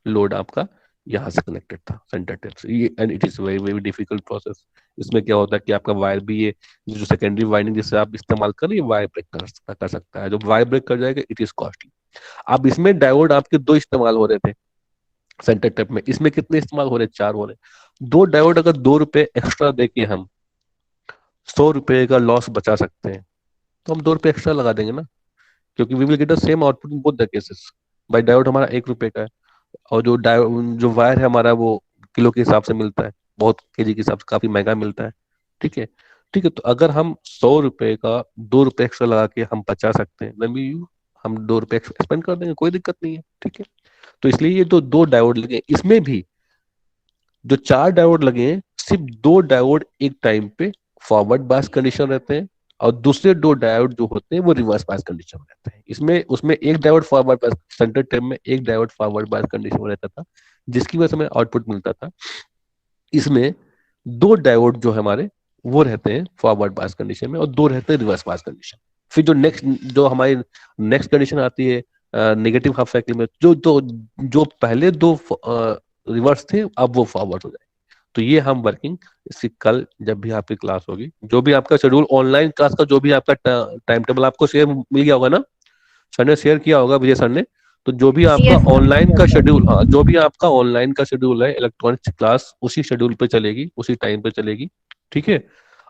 [SPEAKER 1] लोड आपका यहाँ से कनेक्टेड था सेंटर टेप से, ये and it is very very difficult process. इसमें क्या होता है कि आपका वायर भी, ये जो सेकेंडरी वाइंडिंग जिससे आप इस्तेमाल कर रहे हैं, वायर ब्रेक कर सकता है। जब वायर ब्रेक कर जाएगा इट इज कॉस्टली। अब इसमें डायोड आपके 2 इस्तेमाल हो रहे थे सेंटर टेप में, इसमें कितने इस्तेमाल हो रहे? 4 हो रहे। 2 डायोड अगर 2 रुपए एक्स्ट्रा देके हम 100 रुपए का लॉस बचा सकते हैं, तो हम 2 रुपए एक्स्ट्रा लगा देंगे ना, क्योंकि we will get the same output in both the cases. भाई डायोड हमारा 1 रुपए का है, और जो वायर है हमारा वो किलो के हिसाब से मिलता है, बहुत केजी के हिसाब से काफी महंगा मिलता है। ठीक है, ठीक है, तो अगर हम 100 रुपए का 2 रुपए एक्स्ट्रा लगा के हम बचा सकते हैं, then we- हम 2 रुपए स्पेंड कर देंगे, कोई दिक्कत नहीं है। ठीक है, तो इसलिए ये तो दो डायोड लगे, इसमें भी जो 4 डायोड लगे हैं, सिर्फ 2 डायोड एक टाइम पे फॉरवर्ड बायस कंडीशन रहते हैं, और दूसरे 2 डायोड जो होते हैं वो रिवर्स बायस कंडीशन में रहते हैं। इसमें उसमें एक डायोड फॉरवर्ड बायस सेंटर टर्म में, एक डायोड फॉरवर्ड बायस कंडीशन में रहता था, जिसकी वजह से हमें आउटपुट मिलता था। इसमें 2 डायोड जो हमारे वो रहते हैं फॉरवर्ड बायस कंडीशन में, और 2 रहते हैं रिवर्स बायस कंडीशन। फिर जो हमारी नेक्स्ट कंडीशन आती है नेगेटिव हाफ साइकिल में, जो पहले 2 रिवर्स थे, अब वो फॉरवर्ड हो जाए। तो ये हम वर्किंग इसकी कल जब भी आपकी क्लास होगी, जो भी आपका शेड्यूल ऑनलाइन क्लास का, जो भी आपका टाइम टेबल आपको शेयर मिल गया होगा ना, सर ने शेयर किया होगा, विजय सर ने। तो जो भी आपका
[SPEAKER 2] Yes, sir.
[SPEAKER 1] ऑनलाइन का शेड्यूल, हाँ, जो भी आपका ऑनलाइन का शेड्यूल है, इलेक्ट्रॉनिक्स क्लास उसी शेड्यूल पे चलेगी, उसी टाइम पे चलेगी। ठीक है,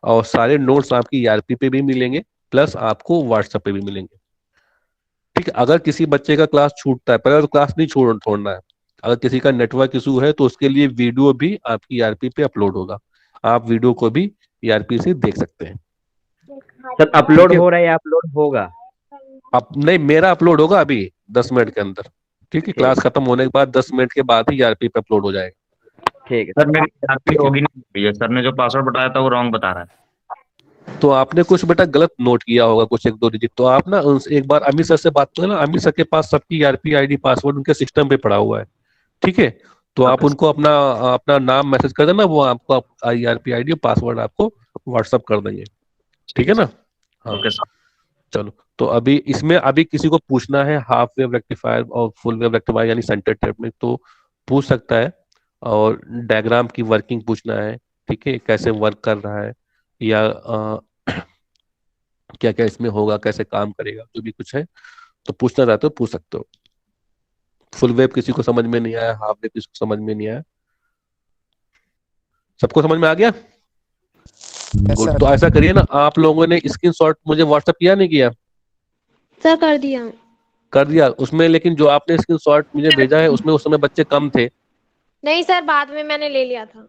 [SPEAKER 1] और सारे नोट्स आपकी ईआरपी पे भी मिलेंगे, प्लस आपको व्हाट्सएप पे भी मिलेंगे। ठीक है, अगर किसी बच्चे का क्लास छूटता है, पहले तो क्लास नहीं छोड़ना है। अगर किसी का नेटवर्क इशू है तो उसके लिए वीडियो भी आपकी ईआरपी पे अपलोड होगा, आप वीडियो को भी ईआरपी से देख सकते हैं।
[SPEAKER 7] सर अपलोड
[SPEAKER 1] ठीक है,
[SPEAKER 7] हो रहा है या अपलोड होगा?
[SPEAKER 1] अब नहीं, मेरा अपलोड होगा अभी 10 मिनट के अंदर। ठीक है, क्लास खत्म होने के बाद 10 मिनट के बाद ही ईआरपी पे अपलोड हो जाएगा।
[SPEAKER 7] ठीक है
[SPEAKER 8] सर मेरी आपकी
[SPEAKER 1] ठीक है,
[SPEAKER 8] लॉगिन नहीं हुई है, सर ने जो पासवर्ड बताया था वो रॉन्ग बता रहा है।
[SPEAKER 1] तो आपने कुछ बेटा गलत नोट किया होगा, कुछ 1-2 डिजिट। तो आप ना उनसे एक बार अमित सर से बात करें ना, अमित सर के पास सबकी ईआरपी आईडी पासवर्ड उनके सिस्टम पे पड़ा हुआ है। ठीक है, तो आप
[SPEAKER 8] ओके
[SPEAKER 1] उनको अपना अपना नाम मैसेज कर देना, वो आपको ईआरपी आईडी और पासवर्ड आपको व्हाट्सअप कर देंगे। ठीक है ना? हाँ,
[SPEAKER 8] ओके सर।
[SPEAKER 1] चलो। तो अभी इसमें अभी किसी को पूछना है हाफ वेव रेक्टिफायर और फुल वेव रेक्टिफायर यानी सेंटर टैप में, तो पूछ सकता है। और डायग्राम की वर्किंग पूछना है, ठीक है, कैसे वर्क कर रहा है, या क्या क्या इसमें होगा, कैसे काम करेगा, जो भी कुछ है तो पूछना चाहते हो पूछ सकते हो। फुल वेव किसी को समझ में नहीं आया, हाफ वेव किसी को समझ में नहीं आया, सबको समझ में आ गया?
[SPEAKER 4] Yes
[SPEAKER 1] good.
[SPEAKER 4] सर।
[SPEAKER 1] तो ऐसा करिए ना, आप लोगों ने स्क्रीनशॉट मुझे व्हाट्सएप किया नहीं किया?
[SPEAKER 2] सर कर दिया।
[SPEAKER 1] कर दिया उसमें, लेकिन जो आपने स्क्रीनशॉट मुझे भेजा है उसमें उस समय बच्चे कम थे।
[SPEAKER 2] नहीं सर, बाद में मैंने ले लिया था।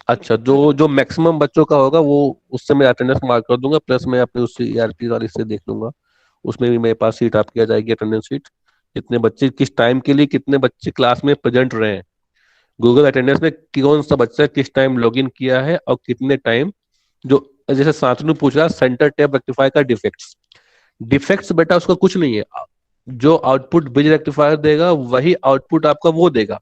[SPEAKER 1] अच्छा, जो जो मैक्सिमम बच्चों का होगा वो उससे मैं अटेंडेंस मार्क कर दूंगा, प्लस मैं अपने उससे ईआरपी वाले से देख लूंगा, उसमें भी मेरे पास सीट आपकी आ जाएगी, अटेंडेंस सीट। कितने बच्चे किस टाइम के लिए, कितने बच्चे क्लास में प्रेजेंट रहे हैं, गूगल अटेंडेंस में कौन सा बच्चा किस टाइम लॉगिन किया है, और कितने टाइम, जो जैसे शांतनु पूछ रहा सेंटर टैप रेक्टिफायर का डिफेक्ट्स। डिफेक्ट्स बेटा उसका कुछ नहीं है, जो आउटपुट ब्रिज रेक्टिफायर देगा वही आउटपुट आपका वो देगा।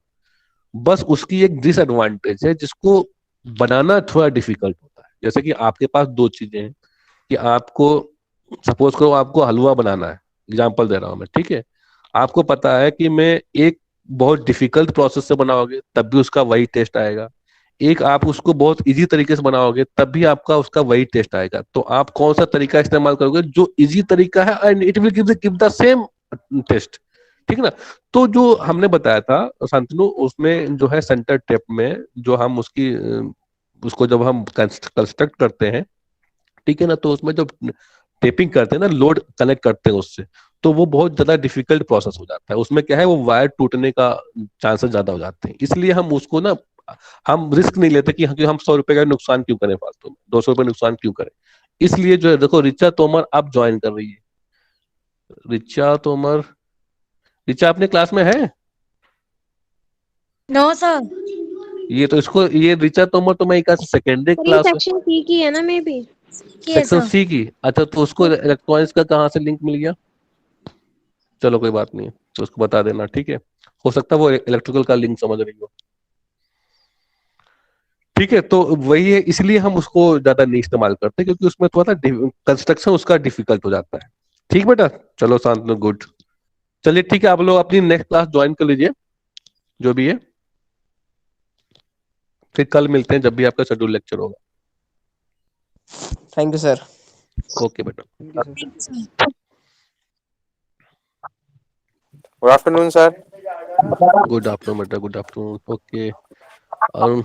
[SPEAKER 1] बस उसकी एक डिसएडवांटेज है जिसको बनाना थोड़ा डिफिकल्ट होता है। जैसे कि आपके पास 2 चीजें हैं, कि आपको सपोज करो आपको हलवा बनाना है, एग्जांपल दे रहा हूं मैं। ठीक है, आपको पता है कि मैं एक बहुत डिफिकल्ट प्रोसेस से बनाओगे तब भी उसका वही टेस्ट आएगा, एक आप उसको बहुत इजी तरीके से बनाओगे तब भी आपका उसका वही टेस्ट आएगा। तो आप कौन सा तरीका इस्तेमाल करोगे? जो इजी तरीका है, and it will give the same test. ठीक है ना? तो जो हमने बताया था शांतनु, उसमें जो है सेंटर टेप में जो हम उसको जब हम कंस्ट्रक्ट करते हैं, ठीक है ना, तो उसमें जब टेपिंग करते हैं ना, लोड कनेक्ट करते हैं उससे, तो वो बहुत ज्यादा डिफिकल्ट प्रोसेस हो जाता है। उसमें क्या है, वो वायर टूटने का चांसेस ज्यादा हो जाते हैं। इसलिए हम उसको ना, हम रिस्क नहीं लेते कि हम 100 रुपए का नुकसान क्यों करें फालतू में, 200 रुपए नुकसान क्यों करें। इसलिए जो है, देखो रिचा तोमर अब ज्वाइन कर रही है। रिचा तोमर, रिचा अपने क्लास में है?
[SPEAKER 2] No sir.
[SPEAKER 1] ये तो इसको, ये रिचा तोमर तो मैं सेकेंडरी
[SPEAKER 2] सर ये
[SPEAKER 1] क्लास में,
[SPEAKER 2] सेक्शन सी की है ना, मे बी।
[SPEAKER 1] सेक्शन सी की। अच्छा, तो उसको इलेक्ट्रॉनिक्स का कहाँ से लिंक मिल गया? चलो कोई बात नहीं, तो उसको बता देना। ठीक है, हो सकता है वो इलेक्ट्रिकल का लिंक समझ रही हो। ठीक है, तो वही है, इसलिए हम उसको ज्यादा नहीं इस्तेमाल करते, क्योंकि उसमें थोड़ा सा कंस्ट्रक्शन उसका डिफिकल्ट हो जाता है। ठीक बेटा, चलो शांत, गुड। चलिए ठीक है, आप लोग अपनी नेक्स्ट क्लास ज्वाइन कर लीजिए जो भी है, फिर कल मिलते हैं जब भी आपका शेड्यूल लेक्चर होगा।
[SPEAKER 4] Thank you sir.
[SPEAKER 1] ओके बेटा,
[SPEAKER 5] good afternoon sir.
[SPEAKER 1] Good afternoon बेटा, good afternoon. Okay, Arun.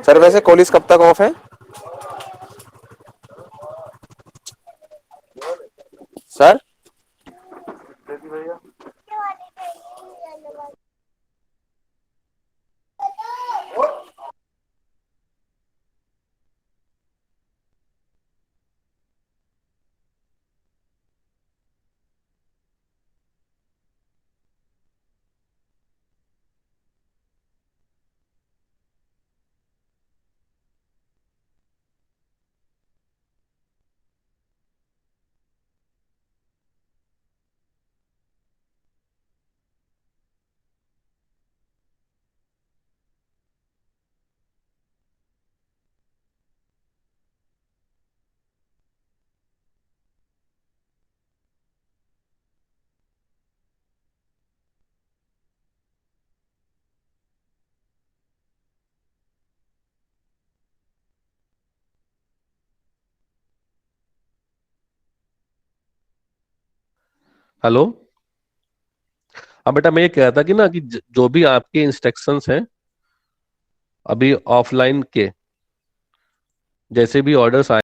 [SPEAKER 5] Sir वैसे कॉलेज कब तक ऑफ है सर?
[SPEAKER 1] हेलो। हाँ बेटा, मैं ये कह रहा था कि ना कि जो भी आपके इंस्ट्रक्शंस हैं अभी ऑफलाइन के, जैसे भी ऑर्डर्स आए